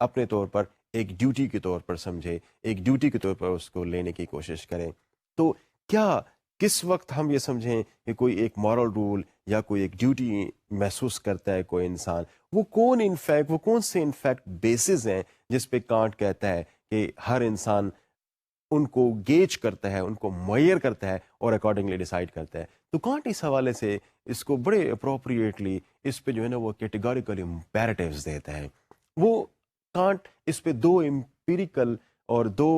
اپنے طور پر ایک ڈیوٹی کے طور پر سمجھے، ایک ڈیوٹی کے طور پر اس کو لینے کی کوشش کریں. تو کیا کس وقت ہم یہ سمجھیں کہ کوئی ایک مورل رول یا کوئی ایک ڈیوٹی محسوس کرتا ہے کوئی انسان، وہ کون سے انفیکٹ بیسز ہیں جس پہ کانٹ کہتا ہے کہ ہر انسان ان کو گیج کرتا ہے، ان کو معیر کرتا ہے اور اکارڈنگلی ڈیسائیڈ کرتا ہے. تو کانٹ اس حوالے سے اس کو بڑے اپروپریٹلی اس پہ جو ہے نا وہ کیٹیگوریکل امپیریٹیوز دیتا ہے. وہ کانٹ اس پہ دو امپیریکل اور دو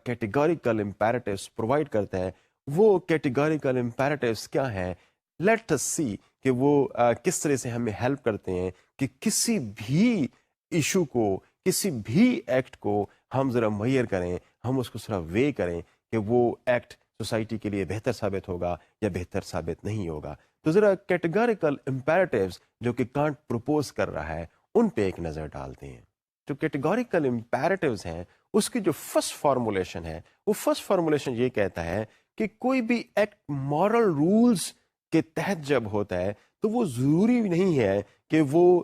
کیٹیگوریکل امپیریٹیوز پرووائڈ کرتا ہے. وہ کیٹیگوریکل امپیریٹیوز کیا ہیں؟ لیٹ اس سی کہ وہ کس طرح سے ہمیں ہیلپ کرتے ہیں کہ کسی بھی ایشو کو، کسی بھی ایکٹ کو ہم ذرا معیر کریں، ہم اس کو ذرا وے کریں کہ وہ ایکٹ سوسائٹی کے لیے بہتر ثابت ہوگا یا بہتر ثابت نہیں ہوگا. تو ذرا کیٹیگوریکل امپیریٹیوز جو کہ کانٹ پروپوز کر رہا ہے ان پہ ایک نظر ڈالتے ہیں. جو کیٹیگوریکل امپیریٹیوز ہیں اس کی جو فرسٹ فارمولیشن ہے، وہ فرسٹ فارمولیشن یہ کہتا ہے کہ کوئی بھی ایکٹ مورل رولز کے تحت جب ہوتا ہے تو وہ ضروری نہیں ہے کہ وہ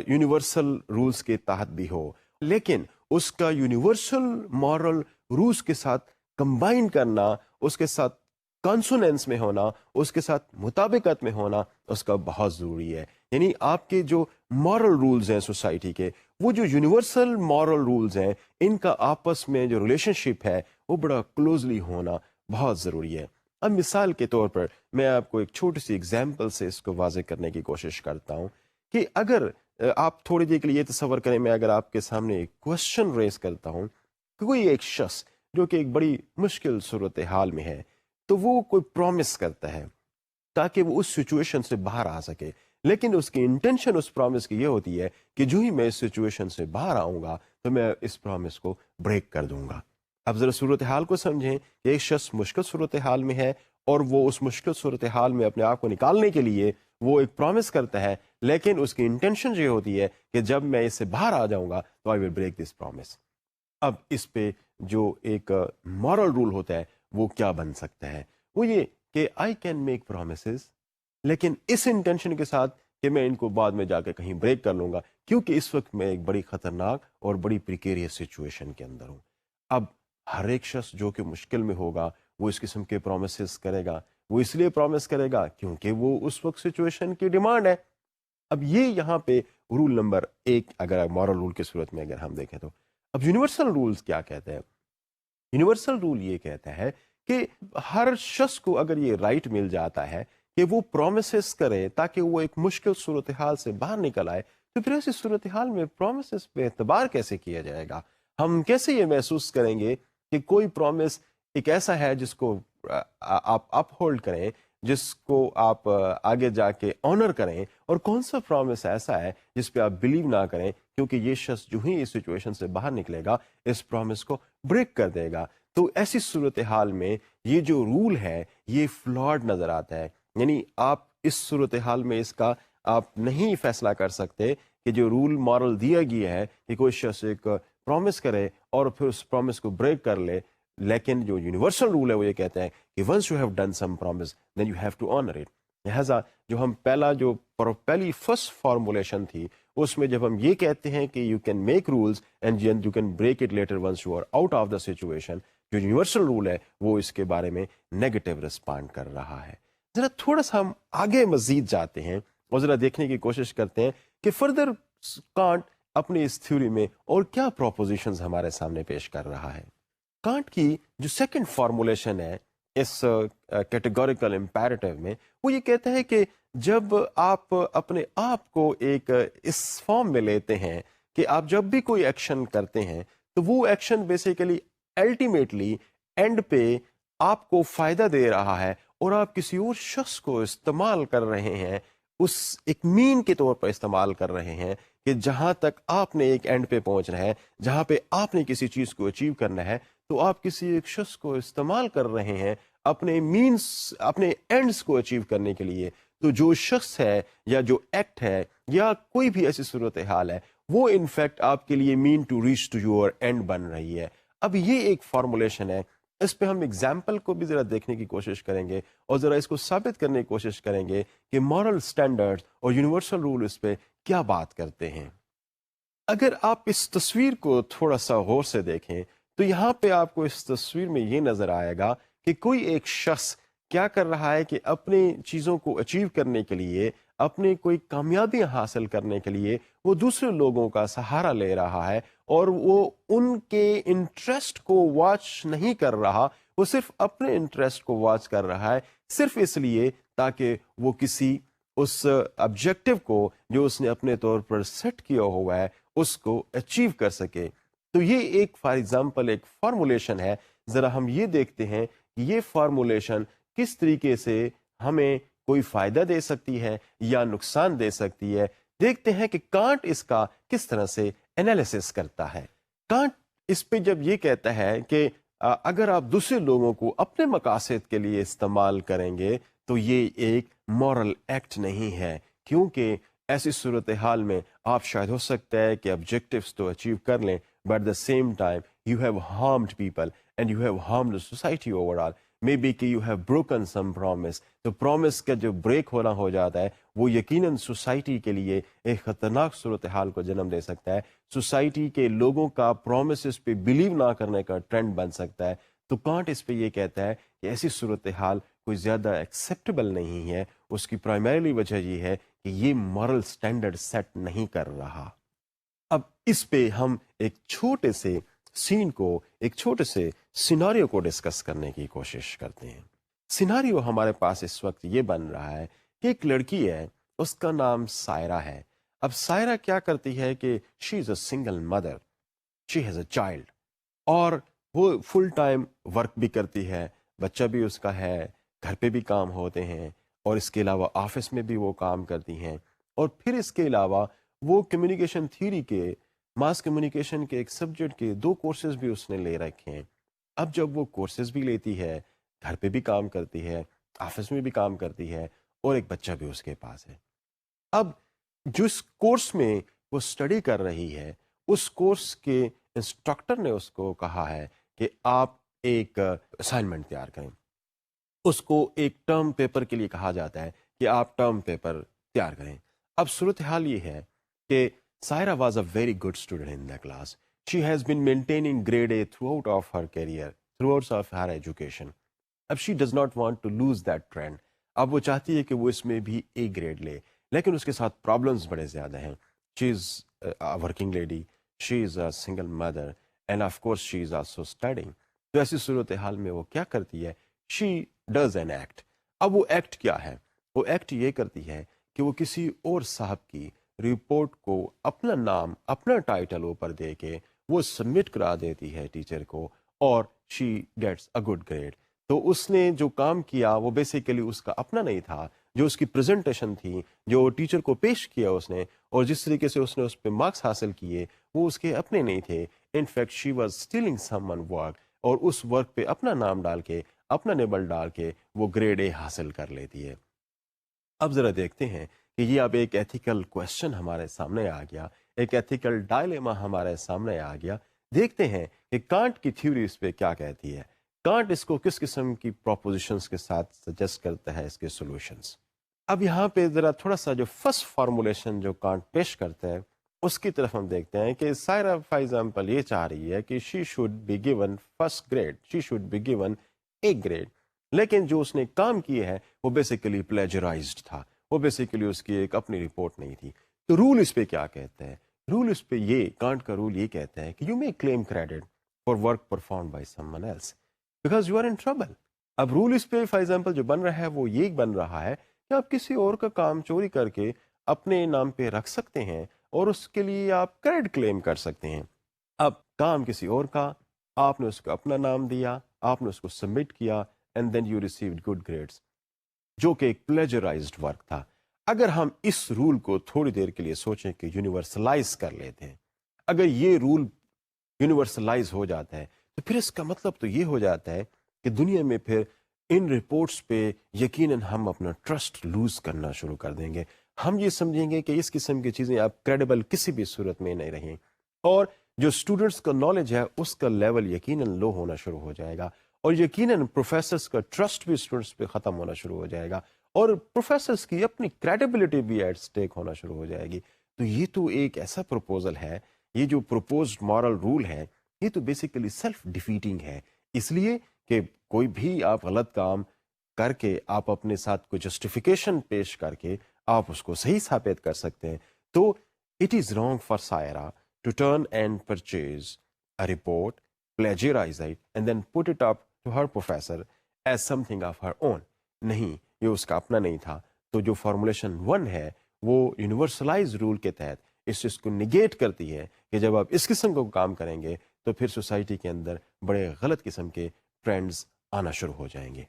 یونیورسل رولز کے تحت بھی ہو، لیکن اس کا یونیورسل مورل رولز کے ساتھ کمبائن کرنا، اس کے ساتھ کانسوننس میں ہونا، اس کے ساتھ مطابقت میں ہونا اس کا بہت ضروری ہے. یعنی آپ کے جو مورل رولز ہیں سوسائٹی کے، وہ جو یونیورسل مورل رولز ہیں، ان کا آپس میں جو ریلیشن شپ ہے وہ بڑا کلوزلی ہونا بہت ضروری ہے. اب مثال کے طور پر میں آپ کو ایک چھوٹی سی ایگزامپل سے اس کو واضح کرنے کی کوشش کرتا ہوں کہ اگر آپ تھوڑی دیر کے لیے تصور کریں، میں اگر آپ کے سامنے ایک کوشچن ریز کرتا ہوں کہ کوئی ایک شخص جو کہ ایک بڑی مشکل صورتحال میں ہے، تو وہ کوئی پرومس کرتا ہے تاکہ وہ اس سچویشن سے باہر آ سکے، لیکن اس کی انٹینشن اس پرومس کی یہ ہوتی ہے کہ جو ہی میں اس سچویشن سے باہر آؤں گا تو میں اس پرومس کو بریک کر دوں گا. اب ذرا صورتحال کو سمجھیں کہ ایک شخص مشکل صورتحال میں ہے اور وہ اس مشکل صورتحال میں اپنے آپ کو نکالنے کے لیے وہ ایک پرومس کرتا ہے، لیکن اس کی انٹینشن یہ ہوتی ہے کہ جب میں اس سے باہر آ جاؤں گا تو آئی ول بریک دس پرومس. اب اس پہ جو ایک مورل رول ہوتا ہے وہ کیا بن سکتا ہے؟ وہ یہ کہ آئی کین میک پرومسز لیکن اس انٹینشن کے ساتھ کہ میں ان کو بعد میں جا کے کہیں بریک کر لوں گا، کیونکہ اس وقت میں ایک بڑی خطرناک اور بڑی پریکیریس سچویشن کے اندر ہوں. اب ہر ایک شخص جو کہ مشکل میں ہوگا وہ اس قسم کے پرومسز کرے گا، وہ اس لیے پرومس کرے گا کیونکہ وہ اس وقت سچویشن کی ڈیمانڈ ہے. اب یہ یہاں پہ رول نمبر 1 اگر مورل رول کی صورت میں اگر ہم دیکھیں تو اب یونیورسل رولز کیا کہتے ہیں؟ یونیورسل رول یہ کہتا ہے کہ ہر شخص کو اگر یہ رائٹ مل جاتا ہے کہ وہ پرومسز کرے تاکہ وہ ایک مشکل صورتحال سے باہر نکل آئے، تو پھر ایسی صورتحال میں پرومسز پہ اعتبار کیسے کیا جائے گا؟ ہم کیسے یہ محسوس کریں گے کہ کوئی پرومس ایک ایسا ہے جس کو آپ اپ ہولڈ کریں، جس کو آپ آگے جا کے آنر کریں، اور کون سا پرومس ایسا ہے جس پہ آپ بلیو نہ کریں کیونکہ یہ شخص جو ہی اس سچویشن سے باہر نکلے گا اس پرومس کو بریک کر دے گا. تو ایسی صورتحال میں یہ جو رول ہے یہ فلاڈ نظر آتا ہے. یعنی آپ اس صورتحال میں اس کا آپ نہیں فیصلہ کر سکتے کہ جو رول مورل دیا گیا ہے کہ کوئی شخص ایک پرومس کرے اور پھر اس پرومس کو بریک کر لے، لیکن جو یونیورسل رول ہے وہ یہ کہتا ہے کہ once you have done some promise then you have to honour it. لہٰذا جو ہم پہلی فرسٹ فارمولیشن تھی اس میں جب ہم یہ کہتے ہیں کہ you can make rules and you can break it later once you are out of the situation, جو یونیورسل رول ہے وہ اس کے بارے میں نیگیٹو رسپانڈ کر رہا ہے. ذرا تھوڑا سا ہم آگے مزید جاتے ہیں اور ذرا دیکھنے کی کوشش کرتے ہیں کہ فردر کانٹ اپنی اس تھیوری میں اور کیا پروپوزیشنز ہمارے سامنے پیش کر رہا ہے. کانٹ کی جو سیکنڈ فارمولیشن ہے اس کیٹیگوریکل امپیریٹیو میں وہ یہ کہتا ہے کہ جب آپ اپنے آپ کو ایک اس فارم میں لیتے ہیں کہ آپ جب بھی کوئی ایکشن کرتے ہیں تو وہ ایکشن بیسیکلی الٹیمیٹلی اینڈ پہ آپ کو فائدہ دے رہا ہے اور آپ کسی اور شخص کو استعمال کر رہے ہیں، اس ایک مین کے طور پر استعمال کر رہے ہیں کہ جہاں تک آپ نے ایک اینڈ پہ پہنچنا ہے، جہاں پہ آپ نے کسی چیز کو اچیو کرنا ہے، تو آپ کسی ایک شخص کو استعمال کر رہے ہیں اپنے مینس، اپنے اینڈز کو اچیو کرنے کے لیے. تو جو شخص ہے یا جو ایکٹ ہے یا کوئی بھی ایسی صورتحال ہے وہ انفیکٹ آپ کے لیے mean to reach to your end بن رہی ہے. اب یہ ایک فارمولیشن ہے، اس پہ ہم ایگزامپل کو بھی ذرا دیکھنے کی کوشش کریں گے اور ذرا اس کو ثابت کرنے کی کوشش کریں گے کہ مورل سٹینڈرڈ اور یونیورسل رول اس پہ کیا بات کرتے ہیں. اگر آپ اس تصویر کو تھوڑا سا غور سے دیکھیں تو یہاں پہ آپ کو اس تصویر میں یہ نظر آئے گا کہ کوئی ایک شخص کیا کر رہا ہے کہ اپنی چیزوں کو اچیو کرنے کے لیے، اپنے کوئی کامیابیاں حاصل کرنے کے لیے وہ دوسرے لوگوں کا سہارا لے رہا ہے، اور وہ ان کے انٹرسٹ کو واچ نہیں کر رہا، وہ صرف اپنے انٹرسٹ کو واچ کر رہا ہے، صرف اس لیے تاکہ وہ کسی اس آبجیکٹو کو جو اس نے اپنے طور پر سیٹ کیا ہوا ہے اس کو اچیو کر سکے۔ تو یہ ایک فار ایگزامپل ایک فارمولیشن ہے۔ ذرا ہم یہ دیکھتے ہیں کہ یہ فارمولیشن کس طریقے سے ہمیں کوئی فائدہ دے سکتی ہے یا نقصان دے سکتی ہے۔ دیکھتے ہیں کہ کانٹ اس کا کس طرح سے انالیسس کرتا ہے۔ کانٹ اس پہ جب یہ کہتا ہے کہ اگر آپ دوسرے لوگوں کو اپنے مقاصد کے لیے استعمال کریں گے تو یہ ایک مورل ایکٹ نہیں ہے، کیونکہ ایسی صورتحال میں آپ شاید ہو سکتا ہے کہ آبجیکٹیوز تو اچیو کر لیں، but at the same time you have harmed people and you have harmed society overall. Maybe کہ you have broken some promise, تو پرومس کا جو بریک ہونا ہو جاتا ہے وہ یقیناً سوسائٹی کے لیے ایک خطرناک صورتحال کو جنم دے سکتا ہے۔ سوسائٹی کے لوگوں کا پرومسز پہ بلیو نہ کرنے کا ٹرینڈ بن سکتا ہے۔ تو کانٹ اس پہ یہ کہتا ہے کہ ایسی صورتحال کوئی زیادہ ایکسیپٹیبل نہیں ہے۔ اس کی پرائمریلی وجہ یہ ہے کہ یہ مورل سٹینڈرڈ سیٹ نہیں کر رہا۔ اب اس پہ ہم ایک چھوٹے سے سین کو، ایک چھوٹے سے سیناریو کو ڈسکس کرنے کی کوشش کرتے ہیں۔ سیناریو ہمارے پاس اس وقت یہ بن رہا ہے کہ ایک لڑکی ہے، اس کا نام سائرہ ہے۔ اب سائرہ کیا کرتی ہے کہ she is a single mother, she has a child, اور وہ فل ٹائم ورک بھی کرتی ہے، بچہ بھی اس کا ہے، گھر پہ بھی کام ہوتے ہیں، اور اس کے علاوہ آفس میں بھی وہ کام کرتی ہیں، اور پھر اس کے علاوہ وہ کمیونیکیشن تھیوری کے، ماس کمیونیکیشن کے ایک سبجیکٹ کے 2 کورسز بھی اس نے لے رکھے ہیں۔ اب جب وہ کورسز بھی لیتی ہے، گھر پہ بھی کام کرتی ہے، آفس میں بھی کام کرتی ہے، اور ایک بچہ بھی اس کے پاس ہے۔ اب جس کورس میں وہ اسٹڈی کر رہی ہے، اس کورس کے انسٹرکٹر نے اس کو کہا ہے کہ آپ ایک اسائنمنٹ تیار کریں۔ اس کو ایک ٹرم پیپر کے لیے کہا جاتا ہے کہ آپ ٹرم پیپر تیار کریں۔ اب صورتحال یہ ہے کہ Saira was a very good student in the class. She has been maintaining grade A throughout of her career, throughout of her education. اب she does not want to lose that trend. اب وہ چاہتی ہے کہ وہ اس میں بھی A grade لے، لیکن اس کے ساتھ پرابلمس بڑے زیادہ ہیں. She is working lady, she is a single mother, and of course she is also studying. تو ایسی صورتحال میں وہ کیا کرتی ہے؟ She does an act. اب وہ ایکٹ کیا ہے؟ وہ ایکٹ یہ کرتی ہے کہ وہ کسی اور صاحب کی رپورٹ کو اپنا نام، اپنا ٹائٹل اوپر دے کے وہ سبمٹ کرا دیتی ہے ٹیچر کو، اور she gets a good grade. تو اس نے جو کام کیا وہ بیسیکلی اس کا اپنا نہیں تھا. جو اس کی پریزنٹیشن تھی، جو ٹیچر کو پیش کیا اس نے، اور جس طریقے سے اس نے اس پہ مارکس حاصل کیے، وہ اس کے اپنے نہیں تھے. In fact she was stealing some one work, اور اس ورک پہ اپنا نام ڈال کے، اپنا نیبل ڈال کے وہ گریڈ اے حاصل کر لیتی ہے. اب ذرا دیکھتے ہیں کہ یہ اب ایک ایتھیکل کویسچن ہمارے سامنے آ گیا، ایک ایتھیکل ڈائلیما ہمارے سامنے آ گیا. دیکھتے ہیں کہ کانٹ کی تھیوری اس پہ کیا کہتی ہے. کانٹ اس کو کس قسم کی پروپوزیشنز کے ساتھ سجیسٹ کرتا ہے، اس کے سولوشنز. اب یہاں پہ ذرا تھوڑا سا جو فرسٹ فارمولیشن جو کانٹ پیش کرتا ہے اس کی طرف ہم دیکھتے ہیں کہ سائرہ فار ایگزامپل یہ چاہ رہی ہے کہ she should be given first grade, she should be given a grade. لیکن جو اس نے کام کیا ہے وہ بیسیکلی پلیجرائزڈ تھا، وہ بیسیکلی اس کی ایک اپنی رپورٹ نہیں تھی. تو رول اس پہ کیا کہتا ہے؟ رول اس پہ یہ، کانٹ کا رول یہ کہتا ہے کہ you may claim credit for work perform by someone else because you are in trouble. اب رول اس پہ فار ایگزامپل جو بن رہا ہے وہ یہ بن رہا ہے کہ آپ کسی اور کا کام چوری کر کے اپنے نام پہ رکھ سکتے ہیں اور اس کے لیے آپ کریڈٹ کلیم کر سکتے ہیں. اب کام کسی اور کا، آپ نے اس کو اپنا نام دیا، آپ نے اس کو سبمٹ کیا، and then you received good grades، جو کہ ایک پلیجرائزڈ ورک تھا. اگر ہم اس رول کو تھوڑی دیر کے لیے سوچیں کہ یونیورسلائز کر لیتے ہیں، اگر یہ رول یونیورسلائز ہو جاتا ہے تو پھر اس کا مطلب تو یہ ہو جاتا ہے کہ دنیا میں پھر ان رپورٹس پہ یقیناً ہم اپنا ٹرسٹ لوز کرنا شروع کر دیں گے. ہم یہ سمجھیں گے کہ اس قسم کی چیزیں آپ کریڈیبل کسی بھی صورت میں نہیں رہیں، اور جو اسٹوڈنٹس کا نالج ہے اس کا لیول یقیناً لو ہونا شروع ہو جائے گا، اور یقیناً پروفیسرس کا ٹرسٹ بھی اسٹوڈنٹس پہ ختم ہونا شروع ہو جائے گا، اور پروفیسرس کی اپنی کریڈیبلٹی بھی ایٹ اسٹیک ہونا شروع ہو جائے گی. تو یہ تو ایک ایسا پروپوزل ہے یہ جو پروپوزڈ مورل رول ہے یہ تو بیسیکلی سیلف ڈیفیٹنگ ہے، اس لیے کہ کوئی بھی آپ غلط کام کر کے آپ اپنے ساتھ کوئی جسٹیفیکیشن پیش کر کے آپ اس کو صحیح ثابت کر سکتے ہیں. تو it is wrong for Saira to turn and purchase a report, plagiarize it and then put it up to her professor as something of her own. نہیں، یہ اس کا اپنا نہیں تھا. تو جو فارمولیشن 1 ہے وہ یونیورسلائز رول کے تحت اس چیز کو نگیٹ کرتی ہے کہ جب آپ اس قسم کا کام کریں گے تو پھر سوسائٹی کے اندر بڑے غلط قسم کے ٹرینڈز آنا شروع ہو جائیں گے.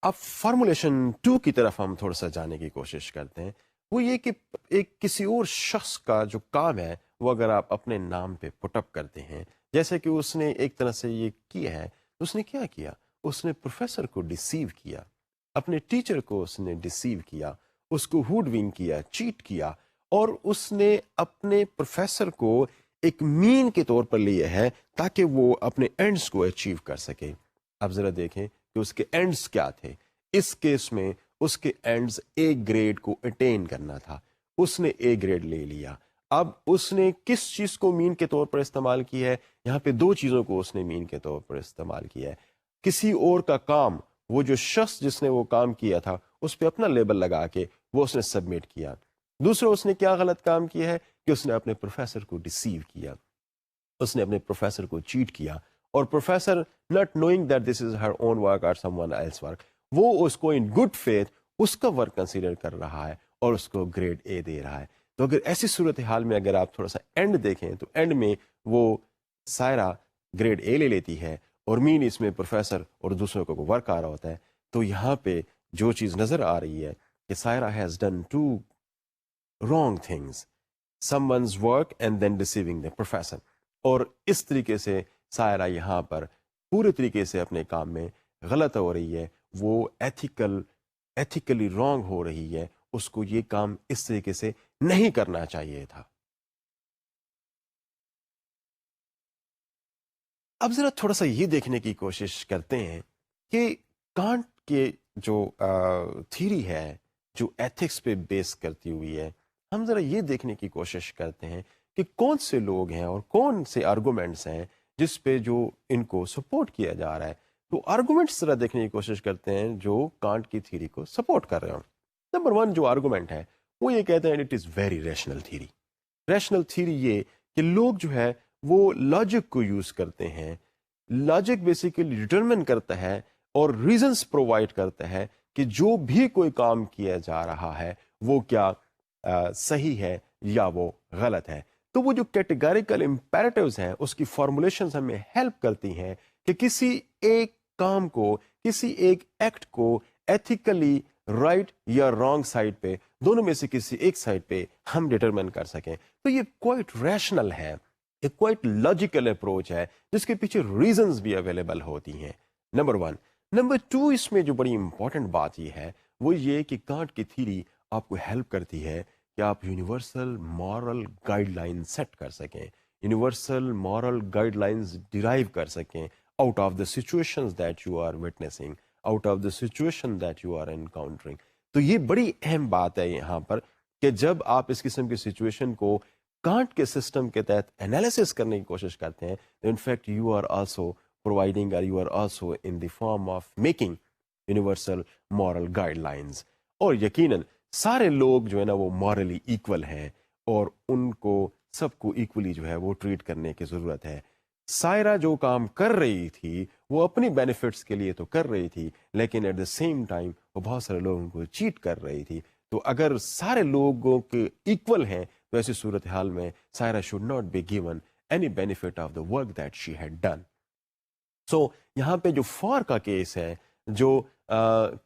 اب فارمولیشن 2 کی طرف ہم تھوڑا سا جانے کی کوشش کرتے ہیں. وہ یہ کہ ایک کسی اور شخص کا جو کام ہے وہ اگر آپ اپنے نام پہ پٹ اپ کرتے ہیں، جیسے کہ اس نے ایک طرح سے یہ کیا ہے، اس نے کیا کیا؟ اس نے پروفیسر کو ڈیسیو کیا، اپنے ٹیچر کو اس نے ڈیسیو کیا، اس کو ہوڈ ونگ کیا، چیٹ کیا، اور اس نے اپنے پروفیسر کو ایک مین کے طور پر لیا ہے تاکہ وہ اپنے اینڈز کو اچیو کر سکے. اب ذرا دیکھیں کہ اس کے اینڈز کیا تھے. اس کیس میں اس کے اینڈز اے گریڈ کو اٹین کرنا تھا. اس نے اے گریڈ لے لیا. اب اس نے کس چیز کو مین کے طور پر استعمال کیا ہے؟ یہاں پہ 2 چیزوں کو اس نے مین کے طور پر استعمال کیا ہے. کسی اور کا کام، وہ جو شخص جس نے وہ کام کیا تھا اس پہ اپنا لیبل لگا کے وہ اس نے سبمٹ کیا. دوسرا اس نے کیا غلط کام کیا ہے کہ اس نے اپنے پروفیسر کو ڈیسیو کیا، اس نے اپنے پروفیسر کو چیٹ کیا، اور professor not knowing that this is Hare own work اور سم ون ایلس ورک، وہ اس کو ان گڈ فیتھ اس کا ورک کنسیڈر کر رہا ہے اور اس کو گریڈ اے دے رہا ہے. تو اگر ایسی صورتحال میں اگر آپ تھوڑا سا اینڈ دیکھیں تو اینڈ میں وہ سائرہ گریڈ اے لے لیتی ہے اور مین اس میں پروفیسر اور دوسروں کو ورک آ رہا ہوتا ہے. تو یہاں پہ جو چیز نظر آ رہی ہے کہ Saira has done 2 wrong things, someone's work and then deceiving the professor. اور اس طریقے سے سائرہ یہاں پر پورے طریقے سے اپنے کام میں غلط ہو رہی ہے، وہ ایتھیکلی رانگ ہو رہی ہے. اس کو یہ کام اس طریقے سے نہیں کرنا چاہیے تھا. اب ذرا تھوڑا سا یہ دیکھنے کی کوشش کرتے ہیں کہ کانٹ کے جو تھیری ہے جو ایتھکس پہ بیس کرتی ہوئی ہے، ہم ذرا یہ دیکھنے کی کوشش کرتے ہیں کہ کون سے لوگ ہیں اور کون سے آرگومنٹس ہیں جس پہ جو ان کو سپورٹ کیا جا رہا ہے. تو آرگومنٹس ذرا دیکھنے کی کوشش کرتے ہیں جو کانٹ کی تھیری کو سپورٹ کر رہے ہوں. نمبر 1 جو آرگومنٹ ہے وہ یہ کہتے ہیں it is very rational theory. Rational theory یہ کہ لوگ جو ہے وہ لاجک کو یوز کرتے ہیں. لاجک بیسیکلی ڈٹرمن کرتا ہے اور ریزنس پرووائڈ کرتا ہے کہ جو بھی کوئی کام کیا جا رہا ہے وہ کیا صحیح ہے یا وہ غلط ہے. تو وہ جو کیٹیگریکل امپیریٹیوز ہیں اس کی فارمولیشنز ہمیں ہیلپ کرتی ہیں کہ کسی ایک کام کو، کسی ایک ایکٹ کو ایتھیکلی رائٹ یا رانگ سائڈ پہ، دونوں میں سے کسی ایک سائڈ پہ ہم ڈٹرمن کر سکیں. تو یہ کوائٹ ریشنل ہے، ایک کوائٹ لاجیکل اپروچ ہے جس کے پیچھے ریزنز بھی اویلیبل ہوتی ہیں. نمبر 1. نمبر 2 اس میں جو بڑی امپورٹنٹ بات یہ ہے وہ یہ کہ کانٹ کی تھیری آپ کو ہیلپ کرتی ہے کہ آپ universal moral guideline set کر سکیں، universal moral guidelines drive کر سکیں out of the situations that you are witnessing, out of the situation that you are encountering. تو یہ بڑی اہم بات ہے یہاں پر کہ جب آپ اس قسم کی سچویشن کو کانٹ کے سسٹم کے تحت انالیسس کرنے کی کوشش کرتے ہیں، in fact you are also providing or you are also in the form of making universal moral guidelines. اور یقیناً سارے لوگ جو ہے نا وہ مورلی ایکول ہیں اور ان کو سب کو ایکولی جو ہے وہ ٹریٹ کرنے کی ضرورت ہے. سائرہ جو کام کر رہی تھی وہ اپنی بینیفٹس کے لیے تو کر رہی تھی، لیکن ایٹ دا سیم ٹائم وہ بہت سارے لوگوں کو چیٹ کر رہی تھی. تو اگر سارے لوگوں کے ایکول ہیں تو ایسی صورتحال میں Saira should not be given any benefit of the work that she had done. So یہاں پہ جو فار کا کیس ہے جو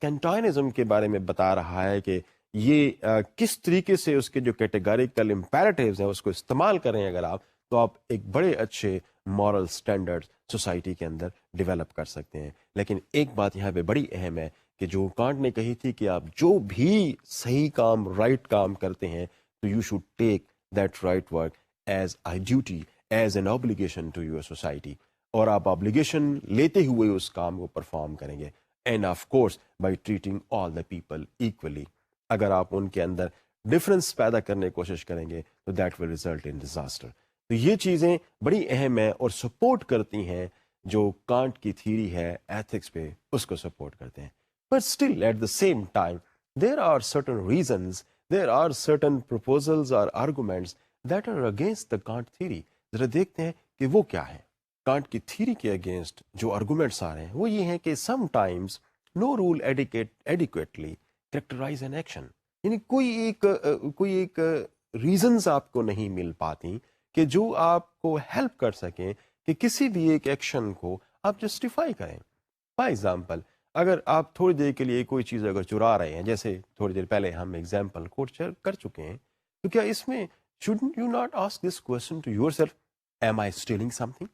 کینٹائنزم کے بارے میں بتا رہا ہے کہ یہ کس طریقے سے اس کے جو کیٹیگریکل امپیریٹیوز ہیں اس کو استعمال کریں اگر آپ، تو آپ ایک بڑے اچھے مورل سٹینڈرڈ سوسائٹی کے اندر ڈیولپ کر سکتے ہیں. لیکن ایک بات یہاں پہ بڑی اہم ہے کہ جو کانٹ نے کہی تھی کہ آپ جو بھی صحیح کام، رائٹ کام کرتے ہیں تو you should take that right work as a duty, as an obligation to your society, اور آپ obligation لیتے ہوئے اس کام کو پرفارم کریں گے. And of course by treating all the people equally. اگر آپ ان کے اندر ڈفرینس پیدا کرنے کی کوشش کریں گے تو that will result in disaster. تو یہ چیزیں بڑی اہم ہیں اور سپورٹ کرتی ہیں جو کانٹ کی تھیوری ہے ایتھکس پہ، اس کو سپورٹ کرتے ہیں. But still at the same time there are certain reasons, there are certain proposals اور arguments that are against the Kant theory. ذرا دیکھتے ہیں کہ وہ کیا ہے. کانٹ کی تھیوری کے اگینسٹ جو آرگومنٹس آ رہے ہیں وہ یہ ہیں کہ sometimes no rule adequately characterize an action. یعنی کوئی ایک ریزنز آپ کو نہیں مل پاتی کہ جو آپ کو ہیلپ کر سکیں کہ کسی بھی ایک ایکشن کو آپ جسٹیفائی کریں. فار ایگزامپل، اگر آپ تھوڑی دیر کے لیے کوئی چیز اگر چرا رہے ہیں، جیسے تھوڑی دیر پہلے ہم ایگزامپل کوٹ کر چکے ہیں، تو کیا اس میں shouldn't you not ask this question to yourself, am I stealing something؟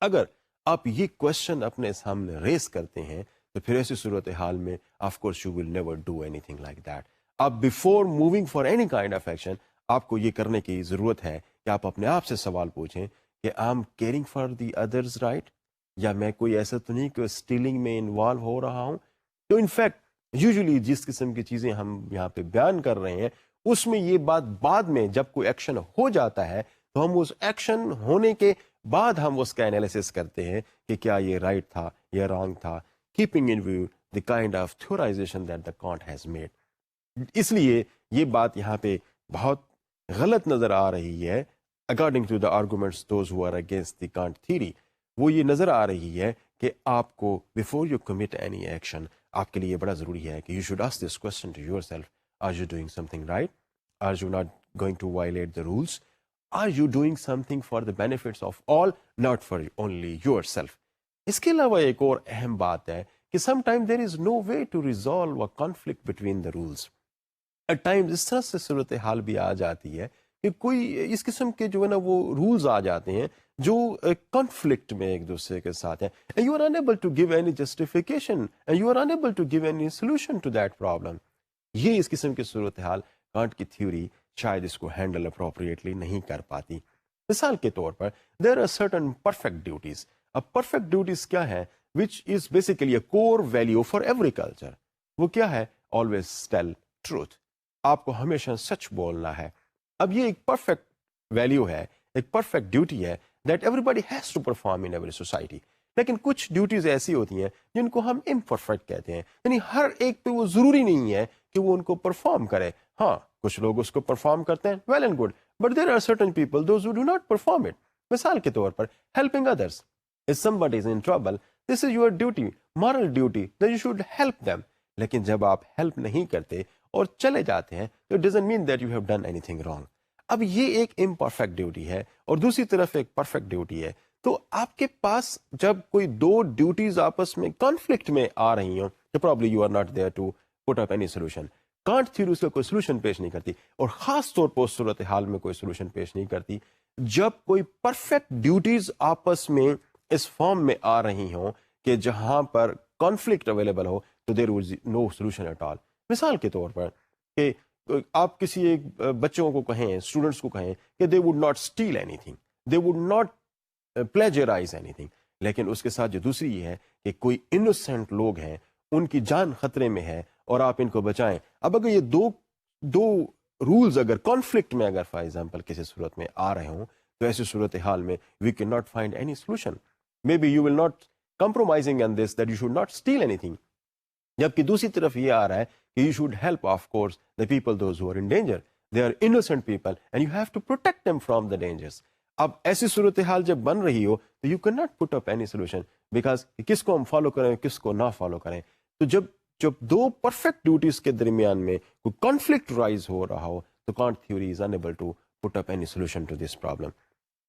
اگر آپ یہ کوشچن اپنے سامنے ریز کرتے ہیں تو پھر ایسی صورتحال میں of course you will never do anything like that. اب before moving for any kind of action آپ کو یہ کرنے کی ضرورت ہے کہ آپ اپنے آپ سے سوال پوچھیں کہ I am caring for the others right, یا میں کوئی ایسا تو نہیں کہ اسٹیلنگ میں انوالو ہو رہا ہوں. تو انفیکٹ یوزلی جس قسم کی چیزیں ہم یہاں پہ بیان کر رہے ہیں اس میں یہ بات بعد میں جب کوئی ایکشن ہو جاتا ہے تو ہم اس ایکشن ہونے کے بعد ہم اس کا انالیسس کرتے ہیں کہ کیا یہ رائٹ تھا یا رانگ تھا، keeping in view the kind of theorization that the Kant has made. اس لیے یہ بات یہاں پہ بہت غلط نظر آ رہی ہے according to the arguments those who are against the Kant theory. وہ یہ نظر آ رہی ہے کہ آپ کو before you commit any action آپ کے لیے بڑا ضروری ہے کہ you should ask this question to yourself, are you doing something right, are you not going to violate the rules, are you doing something for the benefits of all not for only yourself. اس کے علاوہ ایک اور اہم بات ہے کہ sometime there is no way to resolve a conflict between the rules. At times اس طرح سے صورتحال بھی آ جاتی ہے کہ کوئی اس قسم کے جو ہے نا وہ رولز آ جاتے ہیں جو کانفلکٹ میں ایک دوسرے کے ساتھ ہیں. You are unable to give any justification and you are unable to give any solution to that problem. یہ اس قسم کی صورتحال کانٹ کی تھیوری شاید اس کو ہینڈل اپروپریٹلی نہیں کر پاتی. مثال کے طور پر there are certain perfect duties. اب پرفیکٹ ڈیوٹیز کیا ہے؟ Which is basically a core value for every culture. وہ کیا ہے؟ Always tell truth. آپ کو ہمیشہ سچ بولنا ہے. اب یہ ایک پرفیکٹ ویلیو ہے، ایک پرفیکٹ ڈیوٹی ہے that everybody has to perform in every society. لیکن کچھ ڈیوٹیز ایسی ہوتی ہیں جن کو ہم امپرفیکٹ کہتے ہیں، یعنی ہر ایک پہ وہ ضروری نہیں ہے کہ وہ ان کو پرفارم کرے. ہاں کچھ لوگ اس کو پرفارم کرتے ہیں، well and good, but there are certain people those who do not perform it. مثال کے طور پر helping others. if somebody is in trouble, this is your duty, moral duty, that you should help them. لیکن جب آپ help نہیں کرتے اور چلے جاتے ہیں تو it doesn't mean that you have done anything wrong. اب یہ ایک امپرفیکٹ ڈیوٹی ہے اور دوسری طرف ایک پرفیکٹ ڈیوٹی ہے. تو آپ کے پاس جب کوئی دو ڈیوٹیز آپس میں کانفلکٹ میں آ رہی ہوں تو probably you are not there to put up any solution. Kant theory اس کا کوئی سولوشن پیش نہیں کرتی، اور خاص طور پر اس صورتحال میں کوئی سولوشن پیش نہیں کرتی جب کوئی پرفیکٹ ڈیوٹیز آپس میں اس فارم میں آ رہی ہوں کہ جہاں پر کانفلکٹ اویلیبل ہو تو دیر is no solution at all. مثال کے طور پر کہ آپ کسی ایک بچوں کو کہیں، اسٹوڈنٹس کو کہیں کہ they would not steal anything, they would not plagiarize anything, لیکن اس کے ساتھ جو دوسری یہ ہے کہ کوئی انوسینٹ لوگ ہیں، ان کی جان خطرے میں ہے اور آپ ان کو بچائیں. اب اگر یہ دو رولز اگر کانفلکٹ میں اگر فار ایگزامپل کسی صورت میں آ رہے ہوں تو ایسی صورتحال میں we cannot find any solution. Maybe you will not compromising on this that you should not steal anything. جبکہ دوسری طرف یہ آ رہا ہے کہ you should help of course the people those who are in danger. They are innocent people and you have to protect them from the dangers. اب ایسی صورتحال جب بن رہی ہو تو you cannot put up any solution because کس کو ہم follow کریں کس کو نہ فالو کریں. تو جب دو پرفیکٹ ڈیوٹیز کے درمیان میں کوئی کانفلکٹ رائز ہو رہا ہو تو can't theory is unable to put up any solution to this problem.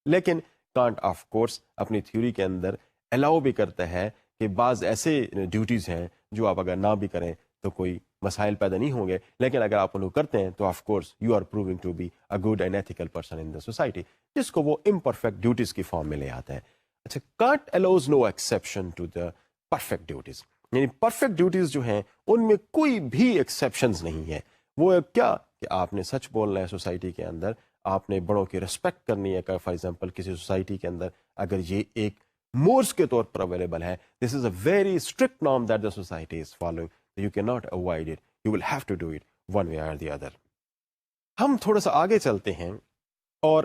لیکن کانٹ آف کورس اپنی تھیوری کے اندر الاؤ بھی کرتا ہے کہ بعض ایسے ڈیوٹیز ہیں جو آپ اگر نہ بھی کریں تو کوئی مسائل پیدا نہیں ہوں گے، لیکن اگر آپ ان کو کرتے ہیں تو of course you are proving to be a good and ethical person in the society, جس کو وہ امپرفیکٹ ڈیوٹیز کی فارم میں لے آتا ہے. اچھا، Kant allows no exception to the perfect duties. یعنی پرفیکٹ ڈیوٹیز جو ہیں ان میں کوئی بھی ایکسیپشنز نہیں ہے. وہ کیا کہ آپ نے سچ بولنا ہے سوسائٹی کے اندر، آپ نے بڑوں کی ریسپیکٹ کرنی ہے. فار ایگزامپل کسی سوسائٹی کے اندر اگر یہ ایک مورس کے طور پر اویلیبل ہے، this is a very strict norm that the society is following, you can not avoid it, you will have to do it one way or the other. ہم تھوڑا سا آگے چلتے ہیں اور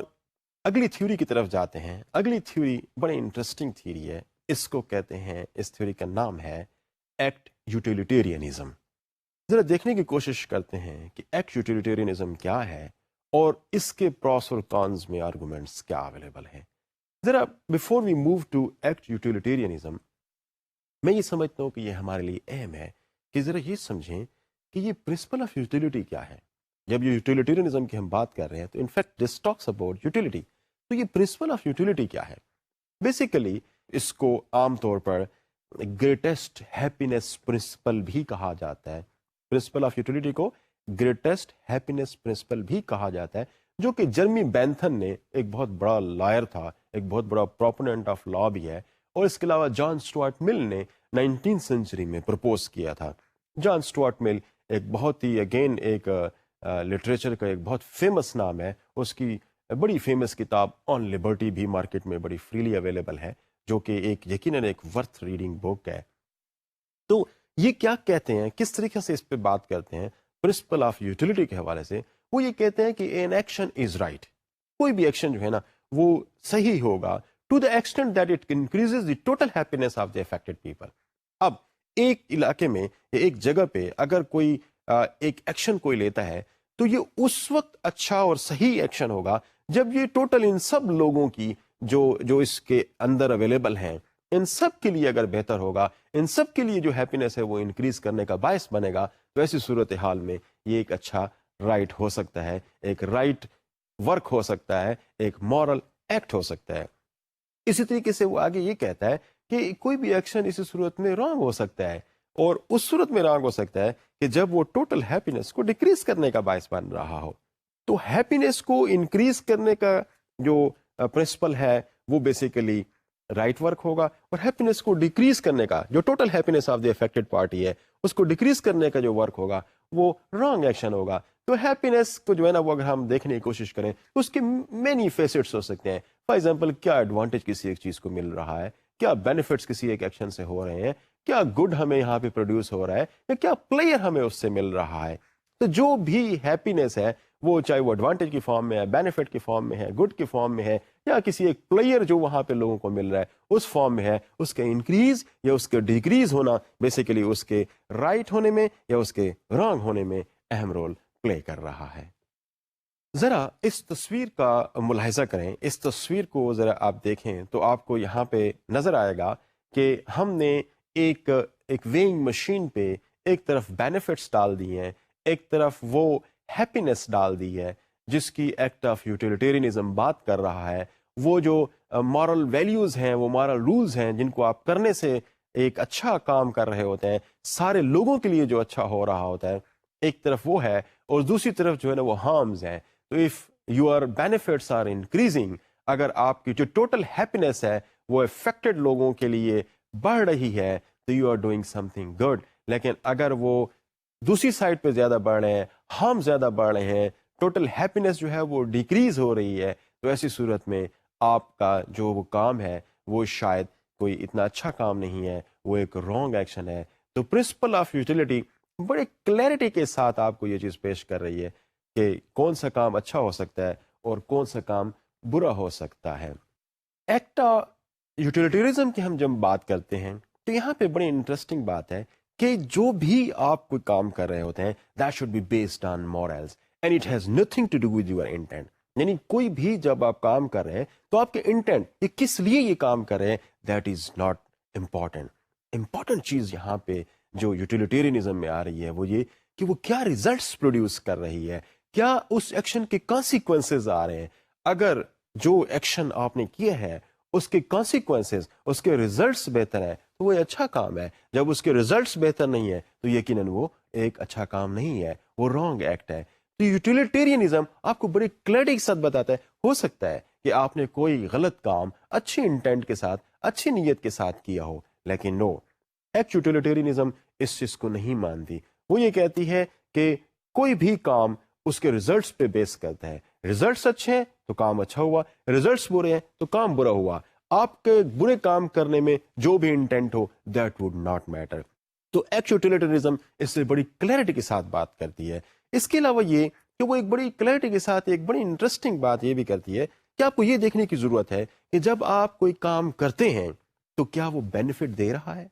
اگلی تھیوری کی طرف جاتے ہیں. اگلی تھیوری بڑی انٹرسٹنگ تھیوری ہے. اس کو کہتے ہیں, اس تھیوری کا نام ہے ایکٹ یوٹیلیٹیرینزم. ذرا دیکھنے کی کوشش کرتے ہیں کہ ایکٹ یوٹیلیٹیرینزم کیا ہے اور اس کے پروس اور کانز میں آرگومنٹس کیا اویلیبل ہیں. ذرا before we move to act utilitarianism, میں یہ سمجھتا ہوں کہ یہ ہمارے لیے اہم ہے کہ ذرا یہ سمجھیں کہ یہ پرنسپل آف یوٹیلیٹی کیا ہے. جب یہ یوٹیلیٹیرینزم کی ہم بات کر رہے ہیں تو in fact this talks about utility. تو یہ پرنسپل آف یوٹیلیٹی کیا ہے؟ بیسیکلی اس کو عام طور پر گریٹسٹ ہیپینس پرنسپل بھی کہا جاتا ہے. پرنسپل آف یوٹیلیٹی کو گریٹسٹ ہیپینس پرنسپل بھی کہا جاتا ہے, جو کہ جرمی بینتھن نے, ایک بہت بڑا لائر تھا, ایک بہت بڑا پروپوننٹ آف لا بھی ہے, اور اس کے علاوہ جان اسٹوارٹ مل نے 19 سینچری میں پرپوز کیا تھا. جان اسٹوارٹ مل ایک بہت ہی اگین ایک لٹریچر کا ایک بہت فیمس نام ہے. اس کی بڑی فیمس کتاب آن لبرٹی بھی مارکیٹ میں بڑی فریلی اویلیبل ہے, جو کہ ایک یقیناً ایک ورتھ ریڈنگ بک ہے. تو یہ کیا کہتے ہیں, کس طریقے سے اس پہ بات کرتے ہیں پرنسپل آف یوٹیلیٹی کے حوالے سے؟ وہ یہ کہتے ہیں کہ این ایکشن از رائٹ. کوئی بھی ایکشن جو ہے نا وہ صحیح ہوگا to the extent that it increases the total happiness of the affected people. اب ایک علاقے میں یا ایک جگہ پہ اگر کوئی ایک ایکشن کوئی لیتا ہے تو یہ اس وقت اچھا اور صحیح ایکشن ہوگا جب یہ ٹوٹل ان سب لوگوں کی جو اس کے اندر اویلیبل ہیں, ان سب کے لیے اگر بہتر ہوگا, ان سب کے لیے جو ہیپینس ہے وہ انکریز کرنے کا باعث بنے گا, تو ایسی صورتحال میں یہ ایک اچھا رائٹ ہو سکتا ہے, ایک رائٹ ورک ہو سکتا ہے, ایک مورل ایکٹ ہو سکتا ہے. اسی طریقے سے وہ آگے یہ کہتا ہے کہ کوئی بھی ایکشن اسی صورت میں رانگ ہو سکتا ہے, اور اس صورت میں رانگ ہو سکتا ہے کہ جب وہ ٹوٹل ہیپینس کو ڈیکریز کرنے کا باعث بن رہا ہو. تو ہیپینس کو انکریز کرنے کا جو پرنسپل ہے وہ بیسیکلی رائٹ ورک ہوگا, اور ہیپینس کو ڈیکریز کرنے کا جو total happiness of the affected party ہے اس کو ڈیکریز کرنے کا جو ورک ہوگا وہ رانگ ایکشن ہوگا. تو ہیپینس کو جو ہے نا وہ اگر ہم دیکھنے کی کوشش کریں تو اس کے مینی فیسٹس ہو سکتے ہیں. فار ایگزامپل, کیا ایڈوانٹیج کسی ایک چیز کو مل رہا ہے, کیا بینیفٹس کسی ایک ایکشن سے ہو رہے ہیں, کیا گڈ ہمیں یہاں پہ پروڈیوس ہو رہا ہے, یا کیا پلیئر ہمیں اس سے مل رہا ہے. تو جو بھی ہیپینس ہے وہ چاہے وہ ایڈوانٹیج کی فارم میں ہے, بینیفٹ کی فارم میں ہے, گڈ کی فارم میں ہے, یا کسی ایک پلیئر جو وہاں پہ لوگوں کو مل رہا ہے اس فارم میں ہے, اس کے انکریز یا اس کے ڈیکریز ہونا بیسیکلی اس کے رائٹ ہونے میں یا اس کے رانگ ہونے میں اہم رول پلے کر رہا ہے. ذرا اس تصویر کا ملاحظہ کریں, اس تصویر کو ذرا آپ دیکھیں تو آپ کو یہاں پہ نظر آئے گا کہ ہم نے ایک ویئنگ مشین پہ ایک طرف بینیفٹس ڈال دی ہیں, ایک طرف وہ ہیپینس ڈال دی ہے جس کی ایکٹ آف یوٹیلیٹیرینزم بات کر رہا ہے. وہ جو مورل ویلیوز ہیں, وہ مورل رولز ہیں جن کو آپ کرنے سے ایک اچھا کام کر رہے ہوتے ہیں, سارے لوگوں کے لیے جو اچھا ہو رہا ہوتا ہے, ایک طرف وہ ہے, اور دوسری طرف جو ہے نا وہ ہارمز ہیں. تو if your benefits are increasing, اگر آپ کی جو ٹوٹل ہیپینس ہے وہ افیکٹڈ لوگوں کے لیے بڑھ رہی ہے تو you are doing something good. لیکن اگر وہ دوسری سائڈ پہ زیادہ بڑھ رہے ہیں, ہارم زیادہ بڑھ رہے ہیں, ٹوٹل ہیپینس جو ہے وہ ڈیکریز ہو رہی ہے, تو ایسی صورت میں آپ کا جو وہ کام ہے وہ شاید کوئی اتنا اچھا کام نہیں ہے, وہ ایک رانگ ایکشن ہے. تو پرنسپل آف یوٹیلیٹی بڑے کلیئرٹی کے ساتھ آپ کو یہ چیز پیش کر رہی ہے کہ کون سا کام اچھا ہو سکتا ہے اور کون سا کام برا ہو سکتا ہے. ایکٹ یوٹیلیٹیرزم کی ہم جب بات کرتے ہیں تو یہاں پہ بڑی انٹرسٹنگ بات ہے کہ جو بھی آپ کوئی کام کر رہے ہوتے ہیں that should be based on morals and it has nothing to do with your intent. یعنی کوئی بھی جب آپ کام کر رہے ہیں تو آپ کے انٹینٹ, یہ کس لیے یہ کام کر رہے ہیں, that is not important. Important چیز یہاں پہ جو یوٹیلیٹیرینزم میں آ رہی ہے وہ یہ کہ وہ کیا ریزلٹس پروڈیوس کر رہی ہے, کیا اس ایکشن کے کانسیکوینسز آ رہے ہیں. اگر جو ایکشن آپ نے کیا ہے اس کے کانسیکوینسز, اس کے ریزلٹس بہتر ہیں تو وہ اچھا کام ہے. جب اس کے ریزلٹس بہتر نہیں ہے تو یقیناً وہ ایک اچھا کام نہیں ہے, وہ رانگ ایکٹ ہے. تو یوٹیلیٹیرینزم آپ کو بڑی کلیئرٹی کے ساتھ بتاتا ہے. ہو سکتا ہے کہ آپ نے کوئی غلط کام اچھی انٹینٹ کے ساتھ, اچھی نیت کے ساتھ کیا ہو, لیکن نو, ایکٹ یوٹیلیٹیرینزم اس چیز کو نہیں مانتی. وہ یہ کہتی ہے کہ کوئی بھی کام اس کے ریزلٹس پہ بیس کرتا ہے. ریزلٹس اچھے ہیں تو کام اچھا ہوا, ریزلٹس برے ہیں تو کام برا ہوا. آپ کے برے کام کرنے میں جو بھی intent who that would not matter. تو ایکٹ یوٹیلیٹیرزم اس سے بڑی کلیئرٹی کے ساتھ بات کرتی ہے. اس کے علاوہ یہ کہ وہ ایک بڑی کلیئرٹی کے ساتھ ایک بڑی انٹرسٹنگ بات یہ بھی کرتی ہے کیا آپ کو یہ دیکھنے کی ضرورت ہے کہ جب آپ کوئی کام کرتے ہیں تو کیا وہ بینیفٹ دے رہا ہے؟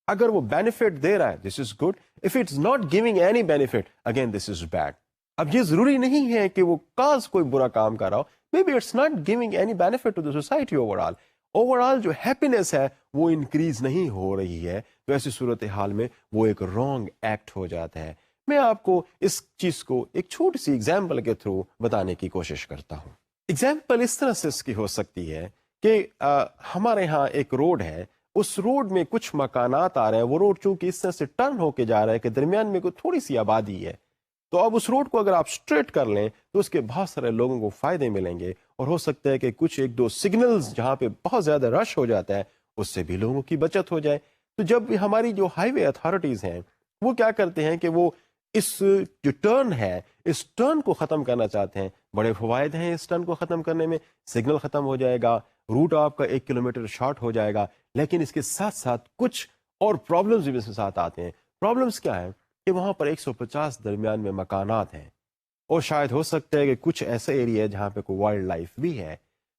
اگر وہ بینیفٹ دے رہا ہے this is good, if it's not giving any benefit again this is bad. اب یہ ضروری نہیں ہے کہ وہ کاز کوئی برا کام کر رہا ہو، maybe it's not giving any benefit to the society overall جو ہیپینس ہے وہ انکریز نہیں ہو رہی ہے، تو ایسی صورتحال میں وہ ایک رانگ ایکٹ ہو جاتا ہے. میں آپ کو اس چیز کو ایک چھوٹی سی ایگزامپل کے تھرو بتانے کی کوشش کرتا ہوں. ایگزامپل اس طرح سے اس کی ہو سکتی ہے کہ ہمارے ہاں ایک روڈ ہے، اس روڈ میں کچھ مکانات آ رہے ہیں، وہ روڈ چونکہ اس طرح سے ٹرن ہو کے جا رہا ہے کہ درمیان میں کوئی تھوڑی سی آبادی ہے، تو اب اس روڈ کو اگر آپ اسٹریٹ کر لیں تو اس کے بہت سارے لوگوں کو فائدے ملیں گے، اور ہو سکتا ہے کہ کچھ ایک دو سگنلز جہاں پہ بہت زیادہ رش ہو جاتا ہے اس سے بھی لوگوں کی بچت ہو جائے. تو جب ہماری جو ہائی وے اتھارٹیز ہیں وہ کیا کرتے ہیں کہ وہ اس جو ٹرن ہے اس ٹرن کو ختم کرنا چاہتے ہیں. بڑے فوائد ہیں اس ٹرن کو ختم کرنے میں، سگنل ختم ہو جائے گا، روٹ آپ کا 1 کلومیٹر شارٹ ہو جائے گا، لیکن اس کے ساتھ ساتھ کچھ اور پرابلمز بھی اس کے ساتھ آتے ہیں. پرابلمز کیا ہیں کہ وہاں پر 150 درمیان میں مکانات ہیں، اور شاید ہو سکتا ہے کہ کچھ ایسا ایریا ہے جہاں پہ کوئی وائلڈ لائف بھی ہے.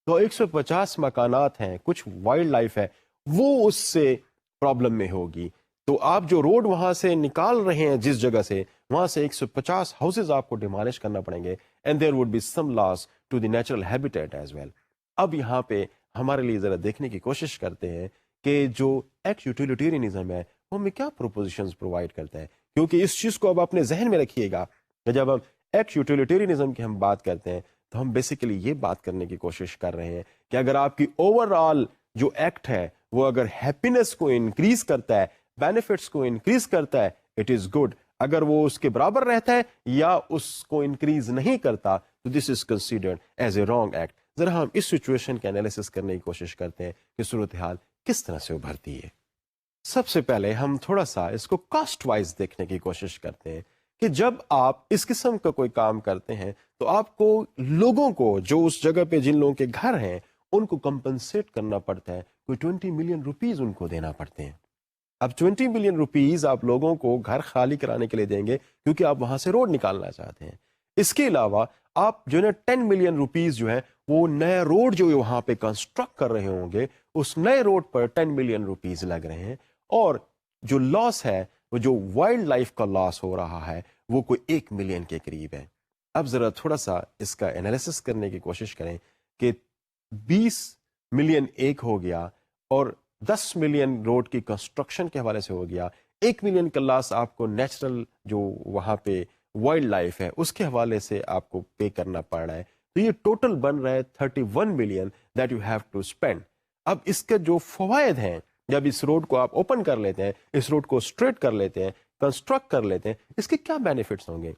تو 150 مکانات ہیں، کچھ وائلڈ لائف ہے، وہ اس سے پرابلم میں ہوگی. تو آپ جو روڈ وہاں سے نکال رہے ہیں جس جگہ سے، وہاں سے 150 ہاؤسز آپ کو ڈیمالش کرنا پڑیں گے، and there would be some loss to the natural habitat as well. اب یہاں پہ ہمارے لیے ذرا دیکھنے کی کوشش کرتے ہیں کہ جو ایکٹ یوٹیلیٹیرینزم ہے وہ ہمیں کیا پروپوزیشنز پرووائڈ کرتا ہے، کیونکہ اس چیز کو اب اپنے ذہن میں رکھیے گا کہ جب ہم ایکٹ یوٹیلیٹیرینزم کی ہم بات کرتے ہیں تو ہم بیسیکلی یہ بات کرنے کی کوشش کر رہے ہیں کہ اگر آپ کی اوور آل جو ایکٹ ہے وہ اگر ہیپینس کو انکریز کرتا ہے، بینیفٹس کو انکریز کرتا ہے، اٹ از گڈ. اگر وہ اس کے برابر رہتا ہے یا اس کو انکریز نہیں کرتا تو this is considered as a wrong act. ذرا ہم اس سچویشن کے انالیسس کرنے کی کوشش کرتے ہیں کہ صورتحال کس طرح سے ابھرتی ہے. سب سے پہلے ہم تھوڑا سا اس کو کاسٹ وائز دیکھنے کی کوشش کرتے ہیں کہ جب آپ اس قسم کا کوئی کام کرتے ہیں تو آپ کو لوگوں کو جو اس جگہ پہ جن لوگوں کے گھر ہیں ان کو کمپنسیٹ کرنا پڑتا ہے، کوئی 20 ملین روپیز ان کو دینا پڑتے ہیں. اب 20 ملین روپیز آپ لوگوں کو گھر خالی کرانے کے لیے دیں گے کیونکہ آپ وہاں سے روڈ نکالنا چاہتے ہیں. اس کے علاوہ آپ جو ہے 10 ملین روپیز جو ہے وہ نیا روڈ جو وہاں پہ کنسٹرکٹ کر رہے ہوں گے، اس نئے روڈ پر 10 ملین روپیز لگ رہے ہیں، اور جو لاس ہے وہ جو وائلڈ لائف کا لاس ہو رہا ہے وہ کوئی 1 ملین کے قریب ہے. اب ذرا تھوڑا سا اس کا انالیسس کرنے کی کوشش کریں کہ 20 ملین ایک ہو گیا اور 10 ملین روڈ کی کنسٹرکشن کے حوالے سے ہو گیا، 1 ملین کا لاس آپ کو نیچرل جو وہاں پہ وائلڈ لائف ہے اس کے حوالے سے آپ کو پے کرنا پڑ رہا ہے. تو یہ ٹوٹل بن رہا ہے 31 million that you have to spend. اب اس کے جو فوائد ہیں جب اس روڈ کو آپ اوپن کر لیتے ہیں، اس روڈ کو اسٹریٹ کر لیتے ہیں، کنسٹرکٹ کر لیتے ہیں، اس کے کیا بینیفٹس ہوں گے؟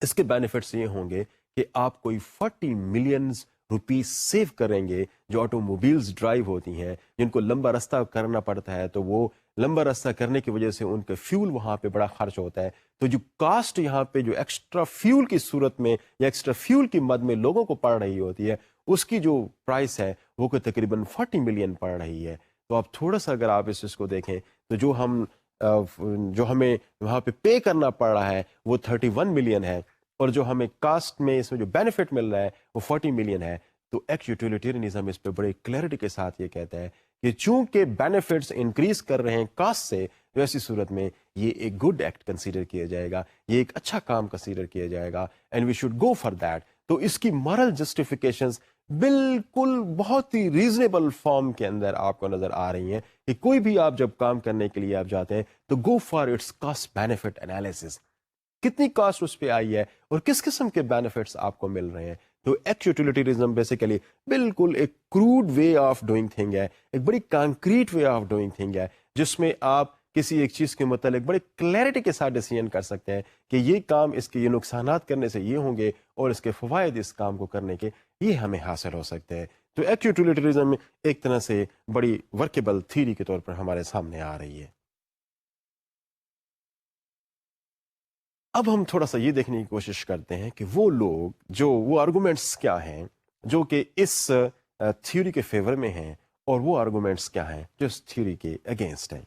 اس کے بینیفٹس یہ ہوں گے کہ آپ کوئی 40 ملینز روپیز سیو کریں گے. جو آٹو موبائلز ڈرائیو ہوتی ہیں جن کو لمبا راستہ کرنا پڑتا ہے تو وہ لمبا راستہ کرنے کی وجہ سے ان کا فیول وہاں پہ بڑا خرچ ہوتا ہے، تو جو کاسٹ یہاں پہ جو ایکسٹرا فیول کی صورت میں یا ایکسٹرا فیول کی مد میں لوگوں کو پڑ رہی ہوتی ہے اس کی جو پرائس ہے وہ کوئی تقریباً 40 ملین پڑ رہی ہے. تو آپ تھوڑا سا اگر آپ اس کو دیکھیں تو جو ہمیں وہاں پہ پے کرنا پڑ رہا ہے وہ 31 ملین ہے، اور جو ہمیں کاسٹ میں اس میں جو بینیفٹ مل رہا ہے وہ 40 ملین ہے. تو ایکٹ یوٹیلیٹیرینزم اس پہ بڑے کلیئرٹی کے ساتھ یہ کہتا ہے کہ چونکہ بینیفٹس انکریز کر رہے ہیں کاسٹ سے، تو ایسی صورت میں یہ ایک گڈ ایکٹ کنسیڈر کیا جائے گا، یہ ایک اچھا کام کنسیڈر کیا جائے گا، and we should go for that. تو اس کی مورل جسٹیفیکیشنز بالکل بہت ہی ریزنیبل فارم کے اندر آپ کو نظر آ رہی ہیں کہ کوئی بھی آپ جب کام کرنے کے لیے آپ جاتے ہیں تو go for its cost benefit analysis. کتنی کاسٹ اس پہ آئی ہے اور کس قسم کے بینیفٹس آپ کو مل رہے ہیں. تو ایکٹ یوٹیلیٹیرزم بیسیکلی بالکل ایک crude way of doing thing ہے، ایک بڑی concrete way of doing thing ہے، جس میں آپ کسی ایک چیز کے متعلق بڑے کلیئرٹی کے ساتھ ڈیسیژن کر سکتے ہیں کہ یہ کام اس کے یہ نقصانات کرنے سے یہ ہوں گے اور اس کے فوائد اس کام کو کرنے کے یہ ہمیں حاصل ہو سکتے ہیں. تو ایکٹ یوٹیلیٹیرزم ایک طرح سے بڑی ورکیبل تھیوری کے طور پر ہمارے سامنے آ رہی ہے. اب ہم تھوڑا سا یہ دیکھنے کی کوشش کرتے ہیں کہ وہ لوگ وہ آرگومنٹس کیا ہیں جو کہ اس تھیوری کے فیور میں ہیں، اور وہ آرگومنٹس کیا ہیں جو اس تھیوری کے اگینسٹ ہیں.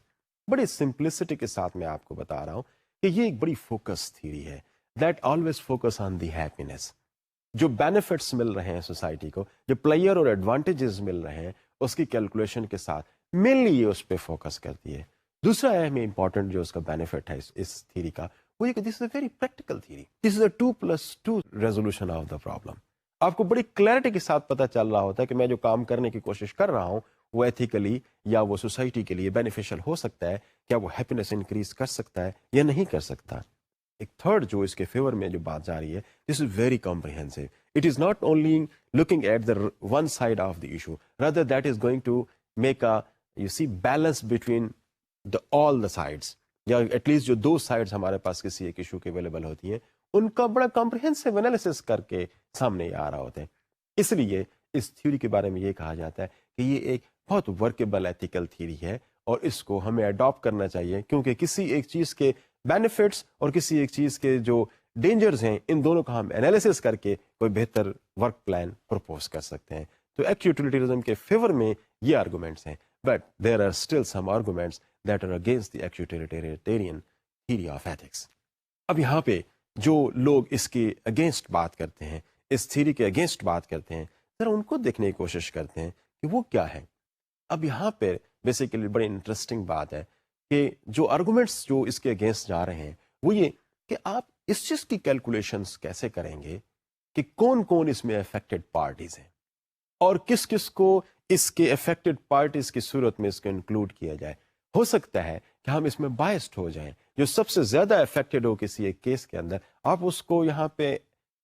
بڑی سمپلسٹی کے ساتھ میں آپ کو بتا رہا ہوں کہ یہ ایک بڑی فوکس تھیوری ہے that always focus on the happiness. جو بینیفٹس مل رہے ہیں سوسائٹی کو, جو پلیئر اور ایڈوانٹیجز مل رہے ہیں, اس کی کیلکولیشن کے ساتھ مینلی یہ اس پہ فوکس کرتی ہے. دوسرا اہم امپورٹنٹ جو اس کا بینیفٹ ہے اس تھیری کا, وہ یہ کہ this is a very practical theory. This is a 2+2 resolution of the problem. آپ کو بڑی کلیئرٹی کے ساتھ پتہ چل رہا ہوتا ہے کہ میں جو کام کرنے کی کوشش کر رہا ہوں وہ ایتھیکلی یا وہ سوسائٹی کے لیے بینیفیشل ہو سکتا ہے, کیا وہ ہیپینس انکریز کر سکتا ہے یا نہیں کر سکتا. ایک تھرڈ جو اس کے فیور میں جو بات جا رہی ہے, this is very comprehensive. It is not only looking at the one side of the issue, rather that is going to make a you see balance between all the sides, یا at least جو دو sides ہمارے پاس کسی ایک issue کے available ہوتی ہیں, ان کا بڑا کمپریہنسو انالیسس کر کے سامنے آ رہا ہوتا ہے. اس لیے اس تھیوری کے بارے میں یہ کہا جاتا ہے کہ یہ ایک بہت ورکیبل ایتھیکل تھیوری ہے, اور اس کو ہمیں اڈاپٹ کرنا چاہیے, کیونکہ کسی ایک چیز کے بینیفٹس اور کسی ایک چیز کے جو ڈینجرز ہیں, ان دونوں کا ہم انالیسس کر کے کوئی بہتر ورک پلان پرپوز کر سکتے ہیں. تو ایکٹ یوٹیلیٹریزم کے فیور میں یہ آرگومنٹس ہیں, but there are still some arguments that are against the act utilitarian theory of ethics. اب یہاں پہ جو لوگ اس کے اگینسٹ بات کرتے ہیں, اس تھیوری کے اگینسٹ بات کرتے ہیں, ذرا ان کو دیکھنے کی کوشش کرتے ہیں کہ وہ کیا ہے. اب یہاں پہ بیسیکلی بڑی انٹرسٹنگ بات ہے کہ جو آرگومنٹس جو اس کے اگینسٹ جا رہے ہیں وہ یہ کہ آپ اس چیز کی کیلکولیشنز کیسے کریں گے کہ کون کون اس میں افیکٹڈ پارٹیز ہیں, اور کس کس کو اس کے افیکٹڈ پارٹیز کی صورت میں اس کو انکلوڈ کیا جائے. ہو سکتا ہے کہ ہم اس میں بائسڈ ہو جائیں, جو سب سے زیادہ افیکٹڈ ہو کسی ایک کیس کے اندر, آپ اس کو یہاں پہ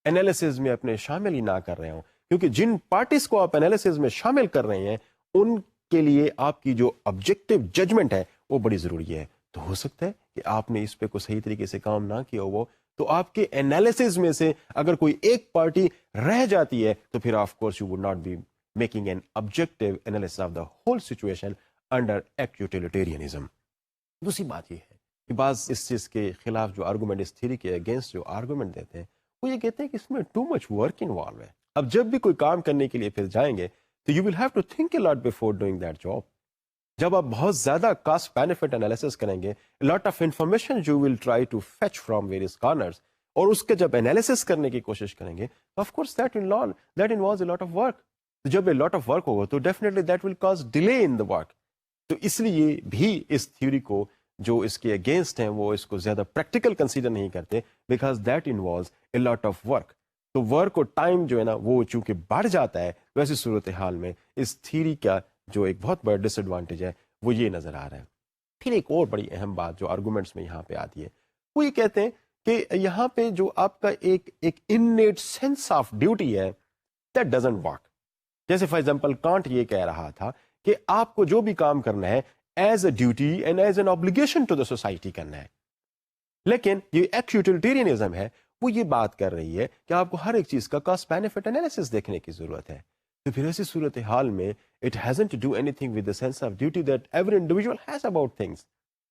انالیسز میں اپنے شامل ہی نہ کر رہے ہوں, کیونکہ جن پارٹیز کو آپ انالیسز میں شامل کر رہے ہیں ان کے لیے آپ کی جو آبجیکٹو ججمنٹ ہے وہ بڑی ضروری ہے. تو ہو سکتا ہے کہ آپ نے اس پہ کوئی صحیح طریقے سے کام نہ کیا ہو, تو آپ کے انالیسز میں سے اگر کوئی ایک پارٹی رہ جاتی ہے تو پھر of course you would not be making an objective analysis of the whole situation under act utilitarianism. دوسری بات یہ ہے کہ بعض اس چیز کے خلاف جو آرگومنٹ, اس تھیوری کے اگینسٹ جو آرگومنٹ دیتے ہیں, وہ یہ کہتے ہیں کہ اس میں ٹو مچ ورک انوالو ہے. اب جب بھی کوئی کام کرنے کے لیے پھر جائیں گے تو you will have to think a lot before doing that job. جب آپ بہت زیادہ کاسٹ بینیفٹ انالیسس کریں گے, lot of information you will try to fetch from various corners, اور اس کے جب انالیسس کرنے کی کوشش کریں گے of course that involves a lot of work. جب اے لاٹ آف ورک ہوگا تو definitely that will cause delay in the work. تو اس لیے بھی اس تھیوری کو جو اس کے اگینسٹ ہیں وہ اس کو زیادہ پریکٹیکل کنسیڈر نہیں کرتے, because that involves a lot of work. تو ورک اور ٹائم جو ہے نا وہ چونکہ بڑھ جاتا ہے, ویسی صورتحال میں اس تھیوری کا جو ایک بہت بڑا ڈس ایڈوانٹیج ہے وہ یہ نظر آ رہا ہے. پھر ایک اور بڑی اہم بات جو آرگومنٹس میں یہاں پہ آتی ہے, وہ یہ کہتے ہیں کہ یہاں پہ جو آپ کا ایک انیٹ سینس آف ڈیوٹی ہے, دیٹ ڈزنٹ ورک. جیسے فار ایگزامپل کانٹ یہ کہہ رہا تھا کہ آپ کو جو بھی کام کرنا ہے as a duty and as an obligation to the society کرنا ہے. لیکن یہ ایکٹ یوٹیلیٹیرینزم ہے وہ یہ بات کر رہی ہے کہ آپ کو ہر ایک چیز کا کاسٹ بینیفٹ انالیسس دیکھنے کی ضرورت ہے. تو پھر ایسی صورتحال میں it hasn't to do anything with the sense of duty that every individual has about things.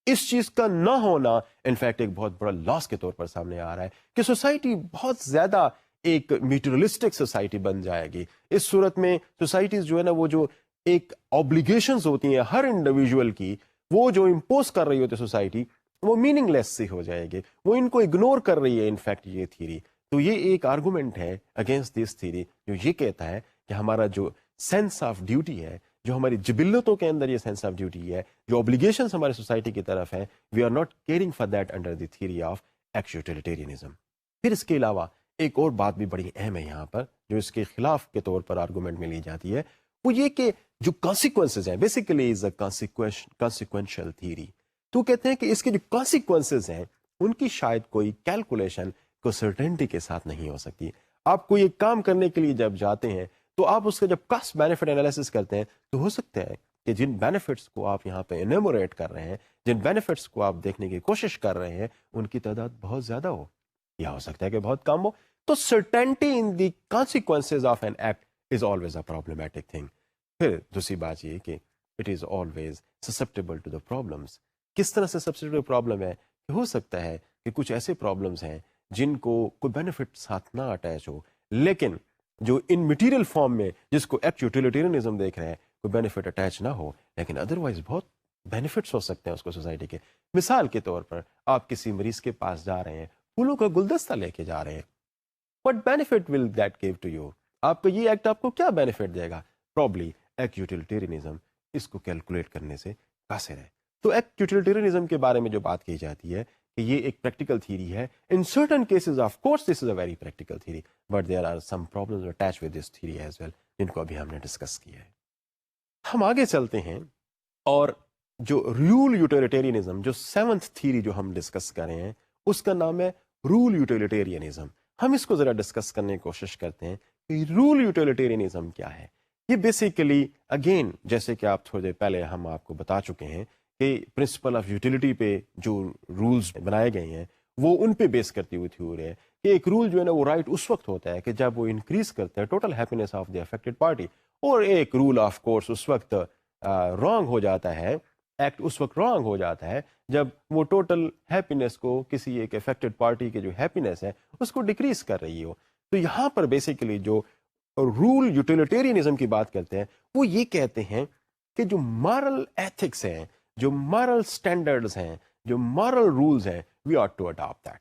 اس چیز کا نہ ہونا انفیکٹ ایک بہت بڑا لاس کے طور پر سامنے آ رہا ہے کہ سوسائٹی بہت زیادہ ایک میٹیریلسٹک سوسائٹی بن جائے گی. اس صورت میں سوسائٹیز جو ہے نا وہ جو ایک آبلیگیشنز ہوتی ہیں ہر انڈیویجول کی, وہ جو امپوز کر رہی ہوتی ہے سوسائٹی, وہ میننگ لیس سی ہو جائے گی, وہ ان کو اگنور کر رہی ہے انفیکٹ یہ تھیوری. تو یہ ایک آرگومنٹ ہے اگینسٹ دس تھیوری جو یہ کہتا ہے کہ ہمارا جو سینس آف ڈیوٹی ہے, جو ہماری جبلتوں کے اندر یہ سینس آف ڈیوٹی ہے, جو اوبلیگیشنز ہمارے سوسائٹی کی طرف ہیں, we are not caring for that under the theory of act utilitarianism. پھر اس کے علاوہ ایک اور بات بھی بڑی اہم ہے یہاں پر جو اس کے خلاف کے طور پر آرگومنٹ میں لی جاتی ہے, وہ یہ کہ جو کانسیکوینسز ہیں, basically is a consequential theory. تو کہتے ہیں کہ اس کے جو کانسیکوینسز ہیں ان کی شاید کوئی کیلکولیشن کو سرٹینٹی کے ساتھ نہیں ہو سکتی. آپ کو یہ کام کرنے کے لیے جب جاتے ہیں تو آپ اس کا جب کاسٹ بینیفٹ انالیسس کرتے ہیں تو ہو سکتا ہے کہ جن بینیفٹس کو آپ یہاں پہ انیموریٹ کر رہے ہیں, جن بینیفٹس کو آپ دیکھنے کی کوشش کر رہے ہیں, ان کی تعداد بہت زیادہ ہو یا ہو سکتا ہے کہ بہت کم ہو. تو certainty in the consequences of an act is always a problematic thing. پھر دوسری بات یہ کہ it is always susceptible to the problems. کس طرح سے سسپٹیبل پرابلم ہے کہ ہو سکتا ہے کہ کچھ ایسے پرابلمس ہیں جن کو کوئی بینیفٹ ساتھ نہ اٹیچ ہو, لیکن جو ان مٹیریل فارم میں جس کو ایکٹ یوٹیلیٹیرینزم دیکھ رہے ہیں کوئی بینیفٹ اٹیچ نہ ہو, لیکن ادروائز بہت بینیفٹس ہو سکتے ہیں اس کو سوسائٹی کے. مثال کے طور پر آپ کسی مریض کے پاس جا رہے ہیں, پھولوں کا گلدستہ لے کے جا رہے ہیں, What benefit will that give to you? آپ کا یہ ایکٹ آپ کو کیا بینیفٹ دے گا؟ پرابلی ایک یوٹیلیٹیرینزم اس کو کیلکولیٹ کرنے سے قاصر ہے. تو ایک یوٹیلیٹیرینزم کے بارے میں جو بات کی جاتی ہے کہ یہ ایک پریکٹیکل تھیری ہے. In certain cases of course this is a very practical theory but there are some problems attach with this theory as well جن کو ابھی ہم نے ڈسکس کیا ہے. ہم آگے چلتے ہیں اور جو رول یوٹیلیٹیرینزم جو سیونتھ تھیری جو ہم ڈسکس کر رہے ہیں اس کا نام ہے رول یوٹیلیٹیرینزم. ہم اس کو ذرا ڈسکس کرنے کی کوشش کرتے ہیں کہ رول یوٹیلیٹیرینزم کیا ہے. یہ بیسیکلی اگین جیسے کہ آپ تھوڑی دیر پہلے ہم آپ کو بتا چکے ہیں کہ پرنسپل آف یوٹیلیٹی پہ جو رولز بنائے گئے ہیں وہ ان پہ بیس کرتی ہوئی تھیوری ہے کہ ایک رول جو ہے نا وہ رائٹ اس وقت ہوتا ہے کہ جب وہ انکریز کرتا ہے total happiness of the affected party, اور ایک رول آف کورس اس وقت رانگ ہو جاتا ہے, ایکٹ اس وقت رانگ ہو جاتا ہے جب وہ ٹوٹل ہیپینس کو کسی ایک افیکٹڈ پارٹی کے جو ہیپینس ہے اس کو ڈکریز کر رہی ہو. تو یہاں پر بیسیکلی جو رول یوٹیلیٹیرینزم کی بات کرتے ہیں وہ یہ کہتے ہیں کہ جو مارل ایتھکس ہیں, جو مارل سٹینڈرڈز ہیں, جو مارل رولز ہیں, we are to adapt that.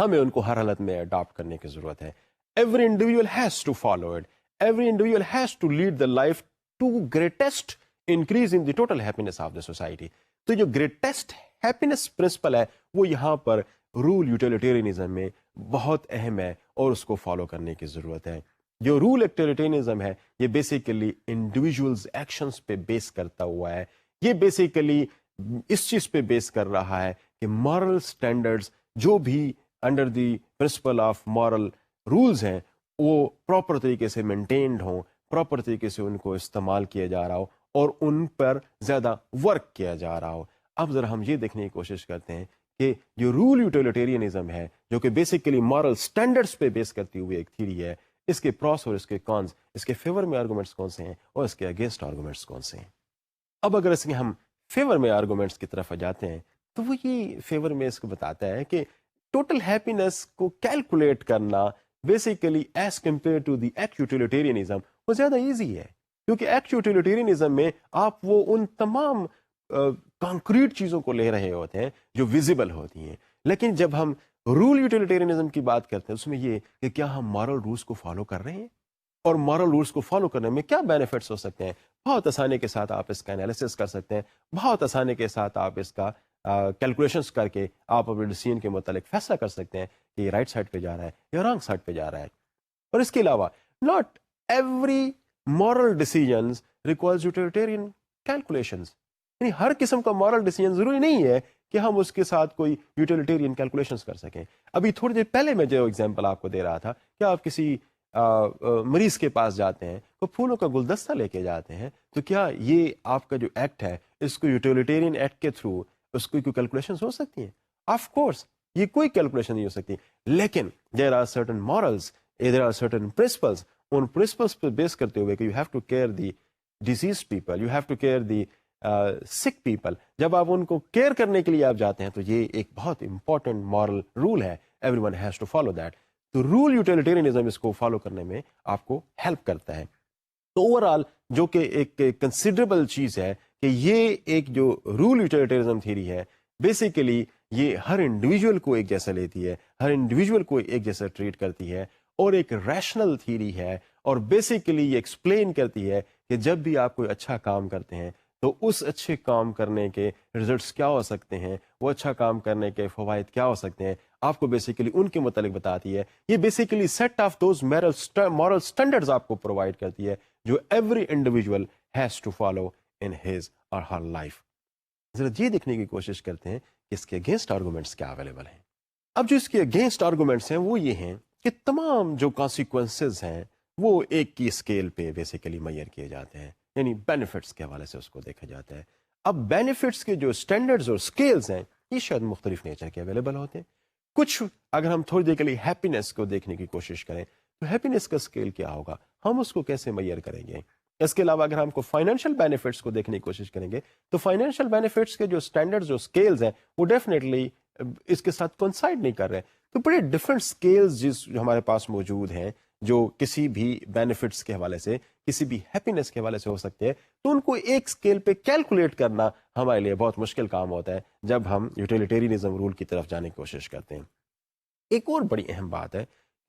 ہمیں ان کو ہر حالت میں اڈاپٹ کرنے کی ضرورت ہے. Every individual has to follow it, every individual has to lead the life to greatest increase in the total happiness of the society. تو جو گریٹسٹ ہیپینس پرنسپل ہے وہ یہاں پر رول یوٹیلیٹیرینزم میں بہت اہم ہے اور اس کو فالو کرنے کی ضرورت ہے. جو رول یوٹیلیٹیرینزم ہے یہ بیسیکلی انڈیویجولز ایکشنز پہ بیس کرتا ہوا ہے. یہ بیسیکلی اس چیز پہ بیس کر رہا ہے کہ مارل سٹینڈرڈز جو بھی under the principle of moral rules ہیں وہ پراپر طریقے سے مینٹینڈ ہوں, پراپر طریقے سے ان کو استعمال کیا جا رہا ہو اور ان پر زیادہ ورک کیا جا رہا ہو. اب ذرا ہم یہ دیکھنے کی کوشش کرتے ہیں کہ جو رول یوٹیلیٹیرینزم ہے جو کہ بیسیکلی مارل سٹینڈرڈز پہ بیس کرتی ہوئی ایک تھیری ہے, اس کے پروس اور اس کے کونس, اس کے فیور میں آرگومنٹس کون سے ہیں اور اس کے اگینسٹ آرگومنٹس کون سے ہیں. اب اگر اس کے ہم فیور میں آرگومنٹس کی طرف جاتے ہیں تو وہ یہ فیور میں اس کو بتاتا ہے کہ ٹوٹل ہیپینس کو کیلکولیٹ کرنا basically as compare to the act utilitarianism وہ زیادہ ایزی ہے, کیونکہ ایکٹ یوٹیلیٹیرینزم میں آپ وہ ان تمام کانکریٹ چیزوں کو لے رہے ہوتے ہیں جو ویزیبل ہوتی ہیں. لیکن جب ہم رول یوٹیلیٹیرینزم کی بات کرتے ہیں اس میں یہ کہ کیا ہم مارل رولز کو فالو کر رہے ہیں اور مارل رولز کو فالو کرنے میں کیا بینیفٹس ہو سکتے ہیں. بہت آسانی کے ساتھ آپ اس کا انالیسس کر سکتے ہیں, بہت آسانی کے ساتھ آپ اس کا کیلکولیشنس کر کے آپ اپنے ڈیسیژن کے متعلق فیصلہ کر سکتے ہیں کہ یہ رائٹ سائڈ پہ جا رہا ہے یا رانگ سائڈ پہ جا رہا ہے. اور اس کے علاوہ not every moral decisions requires utilitarian calculations, یعنی ہر قسم کا مارل ڈیسیژن ضروری نہیں ہے کہ ہم اس کے ساتھ کوئی یوٹیلیٹیرین کیلکولیشنز کر سکیں. ابھی تھوڑی دیر پہلے میں جو ایگزامپل آپ کو دے رہا تھا کہ آپ کسی مریض کے پاس جاتے ہیں تو پھولوں کا گلدستہ لے کے جاتے ہیں, تو کیا یہ آپ کا جو ایکٹ ہے اس کو یوٹیلیٹیرین ایکٹ کے تھرو اس کو کوئی کیلکولیشنز ہو سکتی ہیں؟ آف کورس یہ کوئی کیلکولیشن نہیں ہو سکتی, لیکن there are certain morals, there are certain principles, ان پرنسپلز پہ بیس کرتے ہوئے کہ you have to care the disease people, you have to care the sick people. جب آپ ان کو کیئر کرنے کے لیے آپ جاتے ہیں تو یہ ایک بہت امپورٹنٹ مارل رول ہے, everyone has to follow that. تو رول یوٹیلیٹیرینزم اس کو فالو کرنے میں آپ کو ہیلپ کرتا ہے. تو اوور آل جو کہ ایک کنسیڈریبل چیز ہے کہ یہ ایک جو رول یوٹیلیٹیرزم تھیری ہے بیسیکلی یہ ہر انڈیویجول کو ایک جیسا لیتی ہے, ہر انڈیویجول کو ایک جیسا ٹریٹ کرتی ہے اور ایک ریشنل تھیری ہے, اور بیسیکلی یہ ایکسپلین کرتی ہے کہ جب بھی آپ کوئی اچھا کام کرتے ہیں تو اس اچھے کام کرنے کے ریزلٹس کیا ہو سکتے ہیں, وہ اچھا کام کرنے کے فوائد کیا ہو سکتے ہیں, آپ کو بیسیکلی ان کے متعلق بتاتی ہے. یہ basically set of those moral standards آپ کو پرووائڈ کرتی ہے جو every individual has to follow in his or her life. ذرا یہ دیکھنے کی کوشش کرتے ہیں کہ اس کے اگینسٹ آرگومنٹس کیا اویلیبل ہیں. اب جو اس کے اگینسٹ آرگومنٹس ہیں وہ یہ ہیں کہ تمام جو کانسیکوینسز ہیں وہ ایک کی اسکیل پہ بیسیکلی میئر کیے جاتے ہیں, یعنی بینیفٹس کے حوالے سے اس کو دیکھا جاتا ہے. اب بینیفٹس کے جو اسٹینڈرڈز اور اسکیلز ہیں یہ شاید مختلف نیچر کے اویلیبل ہوتے ہیں. کچھ اگر ہم تھوڑی دیر کے لیے ہیپینس کو دیکھنے کی کوشش کریں تو ہیپینس کا اسکیل کیا ہوگا, ہم اس کو کیسے میئر کریں گے. اس کے علاوہ اگر ہم کو فائنینشیل بینیفٹس کو دیکھنے کی کوشش کریں گے تو فائنینشیل بینیفٹس کے جو اسٹینڈرڈز اور اسکیلز ہیں وہ ڈیفینیٹلی اس کے ساتھ کنسائڈ نہیں کر رہے. تو بڑے ڈفرینٹ اسکیلز جو ہمارے پاس موجود ہیں جو کسی بھی بینیفٹس کے حوالے سے, کسی بھی ہیپینس کے حوالے سے ہو سکتے ہیں, تو ان کو ایک اسکیل پہ کیلکولیٹ کرنا ہمارے لیے بہت مشکل کام ہوتا ہے جب ہم یوٹیلیٹیرینزم رول کی طرف جانے کی کوشش کرتے ہیں. ایک اور بڑی اہم بات ہے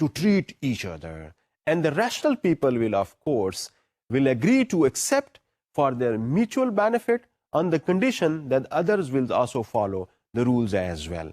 to treat each other, and the rational people will of course will agree to accept for their mutual benefit on the condition that others will also follow the rules as well.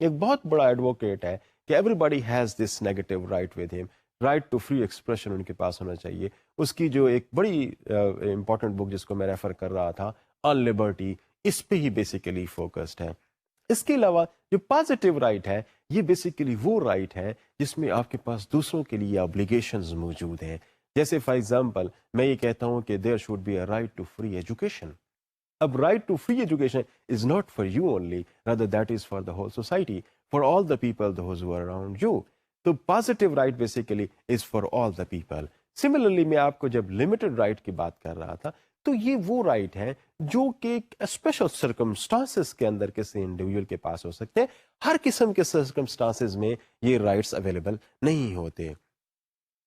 ایک بہت بڑا advocate ہے کہ everybody has this negative right with him. Right to free expression ان کے پاس ہونا چاہیے. اس کی جو ایک بڑی امپورٹنٹ بک جس کو میں ریفر کر رہا تھا آن لبرٹی, اس پہ ہی بیسیکلی فوکسڈ ہے. اس کے علاوہ جو پازیٹیو رائٹ ہے یہ بیسیکلی وہ رائٹ ہے جس میں آپ کے پاس دوسروں کے لیے ابلیگیشنز موجود ہیں. جیسے فار ایگزامپل میں یہ کہتا ہوں کہ there should be a right to free education. اب right to free education is not for you only, rather that is for the whole society, for all the people those who are around you. تو positive right basically is for all the people. Similarly میں آپ کو جب limited right کی بات کر رہا تھا تو یہ وہ رائٹ ہے جو کہ اسپیشل سرکمسٹانسز کے اندر کسی انڈیویجول کے پاس ہو سکتے ہیں. ہر قسم کے سرکمسٹانسز میں یہ رائٹس اویلیبل نہیں ہوتے.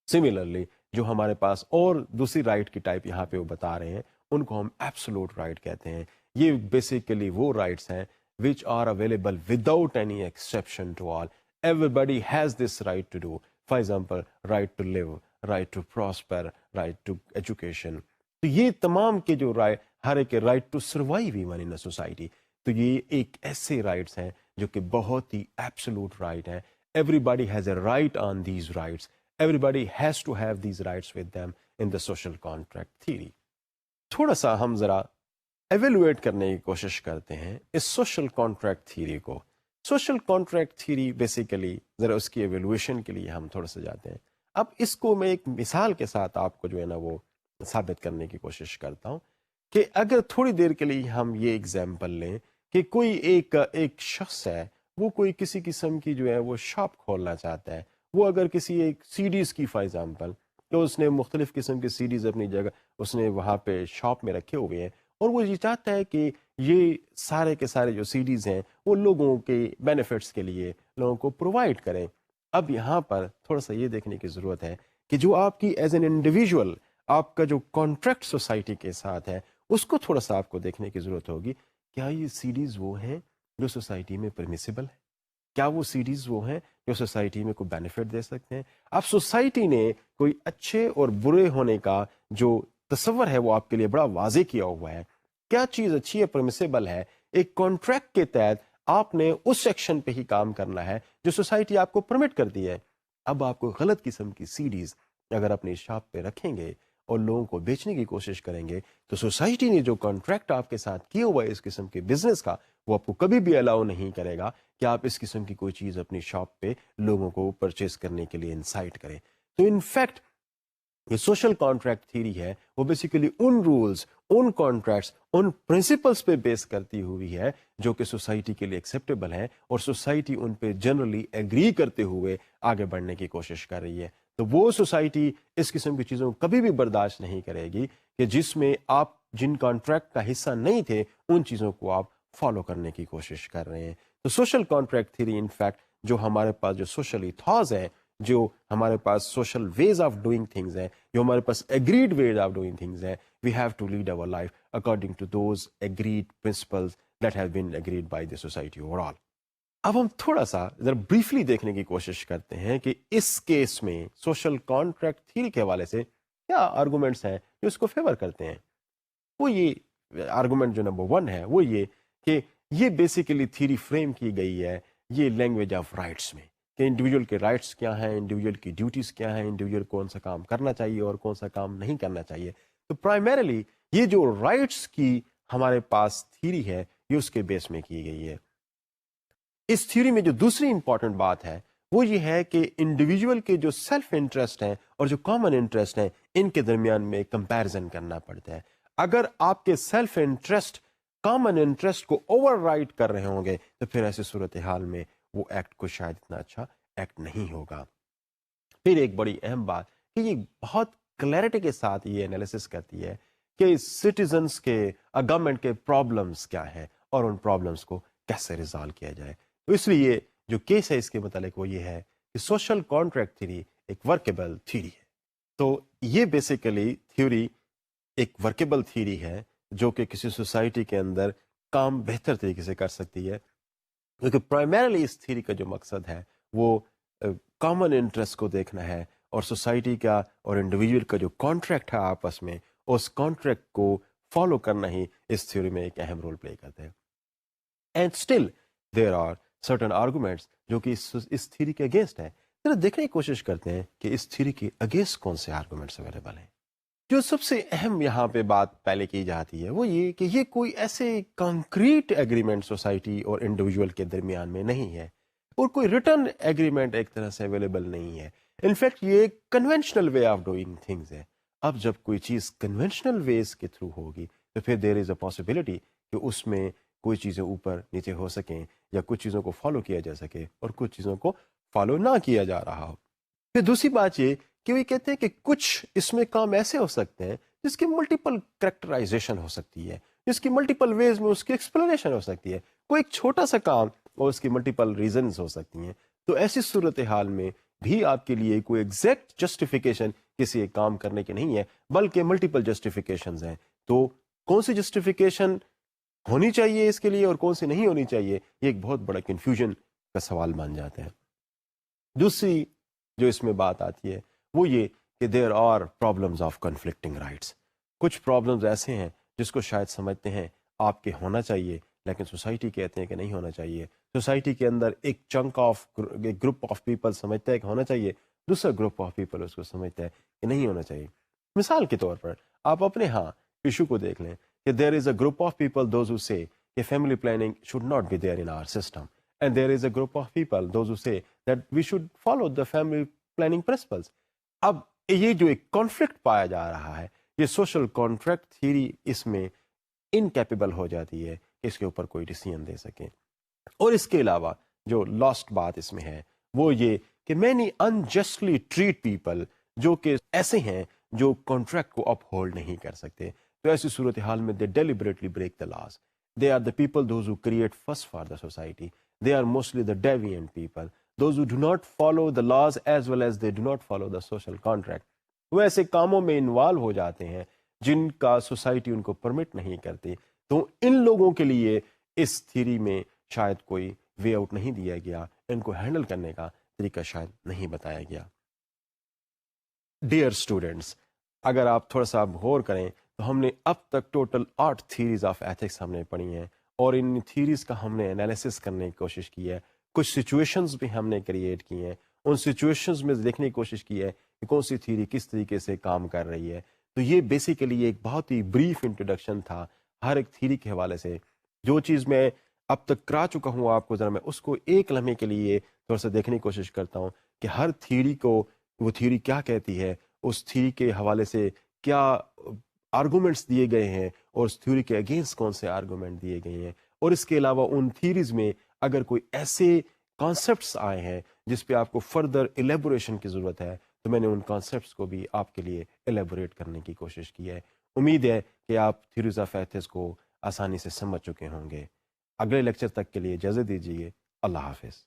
سملرلی جو ہمارے پاس اور دوسری رائٹ کی ٹائپ یہاں پہ وہ بتا رہے ہیں ان کو ہم ایبسولوٹ رائٹ کہتے ہیں. یہ بیسیکلی وہ رائٹس ہیں which are available without any exception to all. Everybody has this right to do. For example, right to live, right to prosper, right to education. تو یہ تمام کے جو رائٹ, ہر ایک right to survive even in society, تو یہ ایک ایسے رائٹس ہیں جو کہ بہت ہی ایبسولوٹ رائٹ ہیں. Everybody has a right on these rights. Everybody has to have these rights with them in the social contract theory. تھوڑا سا ہم ذرا ایویلویٹ کرنے کی کوشش کرتے ہیں اس سوشل کانٹریکٹ تھیوری کو. سوشل کانٹریکٹ تھیوری بیسیکلی ذرا اس کی ایویلویشن کے لیے ہم تھوڑا سا جاتے ہیں. اب اس کو میں ایک مثال کے ساتھ آپ کو جو ہے نا وہ ثابت کرنے کی کوشش کرتا ہوں کہ اگر تھوڑی دیر کے لیے ہم یہ ایگزامپل لیں کہ کوئی ایک شخص ہے, وہ کوئی کسی قسم کی جو ہے وہ شاپ کھولنا چاہتا ہے. وہ اگر کسی ایک سیڈیز کی فار ایگزامپل, تو اس نے مختلف قسم کی سیڈیز اپنی جگہ اس نے وہاں پہ شاپ میں رکھے ہوئے ہیں, اور وہ یہ چاہتا ہے کہ یہ سارے کے سارے جو سیڈیز ہیں وہ لوگوں کے بینیفٹس کے لیے لوگوں کو پرووائڈ کریں. اب یہاں پر تھوڑا سا یہ دیکھنے کی ضرورت ہے کہ جو آپ کی ایز این انڈیویجول آپ کا جو کانٹریکٹ سوسائٹی کے ساتھ ہے اس کو تھوڑا سا آپ کو دیکھنے کی ضرورت ہوگی. کیا یہ سیڈیز وہ ہیں جو سوسائٹی میں پرمیسیبل ہے؟ کیا وہ سیڈیز وہ ہیں جو سوسائٹی میں کوئی بینیفٹ دے سکتے ہیں؟ اب سوسائٹی نے کوئی اچھے اور برے ہونے کا جو تصور ہے وہ آپ کے لیے بڑا واضح کیا ہوا ہے. کیا چیز اچھی ہے, پرمیسیبل ہے؟ ایک کانٹریکٹ کے تحت آپ نے اس سیکشن پہ ہی کام کرنا ہے جو سوسائٹی آپ کو پرمٹ کرتی ہے. اب آپ کو غلط قسم کی سیڈیز اگر اپنی شاپ پہ رکھیں گے اور لوگوں کو بیچنے کی کوشش کریں گے تو سوسائٹی نے جو کانٹریکٹ آپ کے ساتھ کیا ہوا ہے اس قسم کے بزنس کا, وہ آپ کو کبھی بھی الاؤ نہیں کرے گا کہ آپ اس قسم کی کوئی چیز اپنی شاپ پہ لوگوں کو پرچیز کرنے کے لیے انسائٹ کریں. تو انفیکٹ یہ سوشل کانٹریکٹ تھیوری ہے وہ بیسیکلی ان رولز, ان کانٹریکٹس, ان پرنسپلس پہ بیس کرتی ہوئی ہے جو کہ سوسائٹی کے لیے ایکسیپٹیبل ہیں, اور سوسائٹی ان پہ جنرلی ایگری کرتے ہوئے آگے بڑھنے کی کوشش کر رہی ہے. تو وہ سوسائٹی اس قسم کی چیزوں کو کبھی بھی برداشت نہیں کرے گی کہ جس میں آپ جن کانٹریکٹ کا حصہ نہیں تھے ان چیزوں کو آپ فالو کرنے کی کوشش کر رہے ہیں. تو سوشل کانٹریکٹ تھیوری انفیکٹ جو ہمارے پاس جو سوشل ایتھاز ہیں, جو ہمارے پاس social ways of doing things ہیں, جو ہمارے پاس agreed ways of doing things ہیں, we have to lead our life according to those agreed principles that have been agreed by the society overall. اب ہم تھوڑا سا ذرا بریفلی دیکھنے کی کوشش کرتے ہیں کہ اس کیس میں سوشل کانٹریکٹ تھیوری کے حوالے سے کیا آرگومنٹس ہیں جو اس کو فیور کرتے ہیں. وہ یہ آرگومنٹ جو نمبر 1 ہے وہ یہ کہ یہ بیسیکلی تھیوری فریم کی گئی ہے یہ لینگویج آف رائٹس میں, کہ انڈیویجول کے رائٹس کیا ہیں, انڈیویجول کی ڈیوٹیز کیا ہیں, انڈیویجول کون سا کام کرنا چاہیے اور کون سا کام نہیں کرنا چاہیے. تو پرائمریلی یہ جو رائٹس کی ہمارے پاس تھیوری ہے یہ اس کے بیس میں کی گئی ہے. اس تھیوری میں جو دوسری امپورٹنٹ بات ہے وہ یہ ہے کہ انڈیویجول کے جو سیلف انٹرسٹ ہیں اور جو کامن انٹرسٹ ہیں ان کے درمیان میں کمپیرزن کرنا پڑتا ہے. اگر آپ کے سیلف انٹرسٹ کامن انٹرسٹ کو اوور رائڈ کر رہے ہوں گے تو پھر ایسی صورتحال میں وہ ایکٹ کو شاید اتنا اچھا ایکٹ نہیں ہوگا. پھر ایک بڑی اہم بات کہ یہ بہت کلیئرٹی کے ساتھ یہ انالیسس کرتی ہے کہ سٹیزنز کے گورنمنٹ کے پرابلمس کیا ہیں اور ان پرابلمس کو کیسے ریزالو کیا جائے. تو اس لیے جو کیس ہے اس کے متعلق وہ یہ ہے کہ سوشل کانٹریکٹ تھیوری ایک ورکیبل تھیوری ہے. تو یہ بیسیکلی تھیوری ایک ورکیبل تھیوری ہے جو کہ کسی سوسائٹی کے اندر کام بہتر طریقے سے کر سکتی ہے, کیونکہ پرائمریلی اس تھیوری کا جو مقصد ہے وہ کامن انٹرسٹ کو دیکھنا ہے اور سوسائٹی کا اور انڈیویجول کا جو کانٹریکٹ ہے آپس میں اس کانٹریکٹ کو فالو کرنا ہی اس تھیوری میں ایک اہم رول پلے کرتا ہے. And still there are certain arguments جو کہ اس تھیری کے اگینسٹ ہیں. ذرا دیکھنے کی کوشش کرتے ہیں کہ اس تھیری کے اگینسٹ کون سے آرگومنٹس اویلیبل ہیں. جو سب سے اہم یہاں پہ بات پہلے کی جاتی ہے وہ یہ کہ یہ کوئی ایسے کنکریٹ ایگریمنٹ سوسائٹی اور انڈیویجول کے درمیان میں نہیں ہے اور کوئی ریٹرن ایگریمنٹ ایک طرح سے اویلیبل نہیں ہے. انفیکٹ یہ ایک conventional way of doing things ہے. اب جب کوئی چیز کنونشنل ویز کے تھرو ہوگی تو پھر دیر از اے پاسبلٹی کہ اس میں کوئی چیزیں اوپر نیچے ہو سکیں یا کچھ چیزوں کو فالو کیا جا سکے اور کچھ چیزوں کو فالو نہ کیا جا رہا ہو. پھر دوسری بات یہ کہ وہ کہتے ہیں کہ کچھ اس میں کام ایسے ہو سکتے ہیں جس کی ملٹیپل کریکٹرائزیشن ہو سکتی ہے, جس کی ملٹیپل ویز میں اس کی ایکسپلینیشن ہو سکتی ہے. کوئی ایک چھوٹا سا کام اور اس کی ملٹیپل ریزنز ہو سکتی ہیں. تو ایسی صورتحال میں بھی آپ کے لیے کوئی ایگزیکٹ جسٹیفیکیشن کسی ایک کام کرنے کی نہیں ہے بلکہ ملٹیپل جسٹیفیکیشنز ہیں. تو کون سی جسٹیفیکیشن ہونی چاہیے اس کے لیے اور کون سی نہیں ہونی چاہیے, یہ ایک بہت بڑا کنفیوژن کا سوال بن جاتا ہے. دوسری جو اس میں بات آتی ہے وہ یہ کہ there are problems of conflicting rights. کچھ پرابلمز ایسے ہیں جس کو شاید سمجھتے ہیں آپ کے ہونا چاہیے لیکن سوسائٹی کہتے ہیں کہ نہیں ہونا چاہیے. سوسائٹی کے اندر ایک chunk of group of people سمجھتا ہے کہ ہونا چاہیے, دوسرا گروپ آف پیپل اس کو سمجھتا ہے کہ نہیں ہونا چاہیے. مثال کے طور پر آپ اپنے ہاں ایشو کو دیکھ لیں کہ there is a group of people those who say that family planning should not be there in our system and there is a group of people those who say that we should follow the family planning principles. اب یہ جو ایک conflict پایا جا رہا ہے, یہ social contract theory اس میں انکیپیبل ہو جاتی ہے کہ اس کے اوپر کوئی ڈیسیژن دے سکے. اور اس کے علاوہ جو لاسٹ بات اس میں ہے وہ یہ کہ مینی انجسٹلی ٹریٹ پیپل, جو کہ ایسے ہیں جو کانٹریکٹ کو اپ ہولڈ نہیں کر سکتے. تو ایسی صورتحال میں they deliberately break the laws. They are the people those who create fuss for the society. They are mostly the deviant people those who do not follow the laws as well as they do not follow the social contract. وہ ایسے کاموں میں involve ہو جاتے ہیں جن کا society in کو permit نہیں کرتی. تو ان لوگوں کے لیے اس تھیری میں شاید کوئی وے آؤٹ نہیں دیا گیا, ان کو ہینڈل کرنے کا طریقہ شاید نہیں بتایا گیا. ڈیئر اسٹوڈنٹس, اگر آپ تھوڑا سا غور کریں تو ہم نے اب تک ٹوٹل 8 تھیریز آف ایتھکس ہم نے پڑھی ہیں اور ان تھیریز کا ہم نے انالیسس کرنے کی کوشش کی ہے. کچھ سچویشنز بھی ہم نے کریٹ کی ہیں, ان سچویشنز میں دیکھنے کی کوشش کی ہے کہ کون سی تھیری کس طریقے سے کام کر رہی ہے. تو یہ بیسیکلی ایک بہت ہی بریف انٹروڈکشن تھا ہر ایک تھیری کے حوالے سے. جو چیز میں اب تک کرا چکا ہوں آپ کو, ذرا میں اس کو ایک لمحے کے لیے تھوڑا سا دیکھنے کی کوشش کرتا ہوں کہ ہر تھیری کو وہ تھیری کیا کہتی ہے, اس تھیری کے حوالے سے کیا آرگومنٹس دیے گئے ہیں اور اس تھیوری کے اگینسٹ کون سے آرگومنٹ دیے گئے ہیں. اور اس کے علاوہ ان تھیریز میں اگر کوئی ایسے کانسیپٹس آئے ہیں جس پہ آپ کو فردر ایلیبوریشن کی ضرورت ہے تو میں نے ان کانسیپٹس کو بھی آپ کے لیے ایلیبوریٹ کرنے کی کوشش کی ہے. امید ہے کہ آپ تھیوریز آف ایتھکس کو آسانی سے سمجھ چکے ہوں گے. اگلے لیکچر تک کے لیے اجازت دیجیے. اللہ حافظ.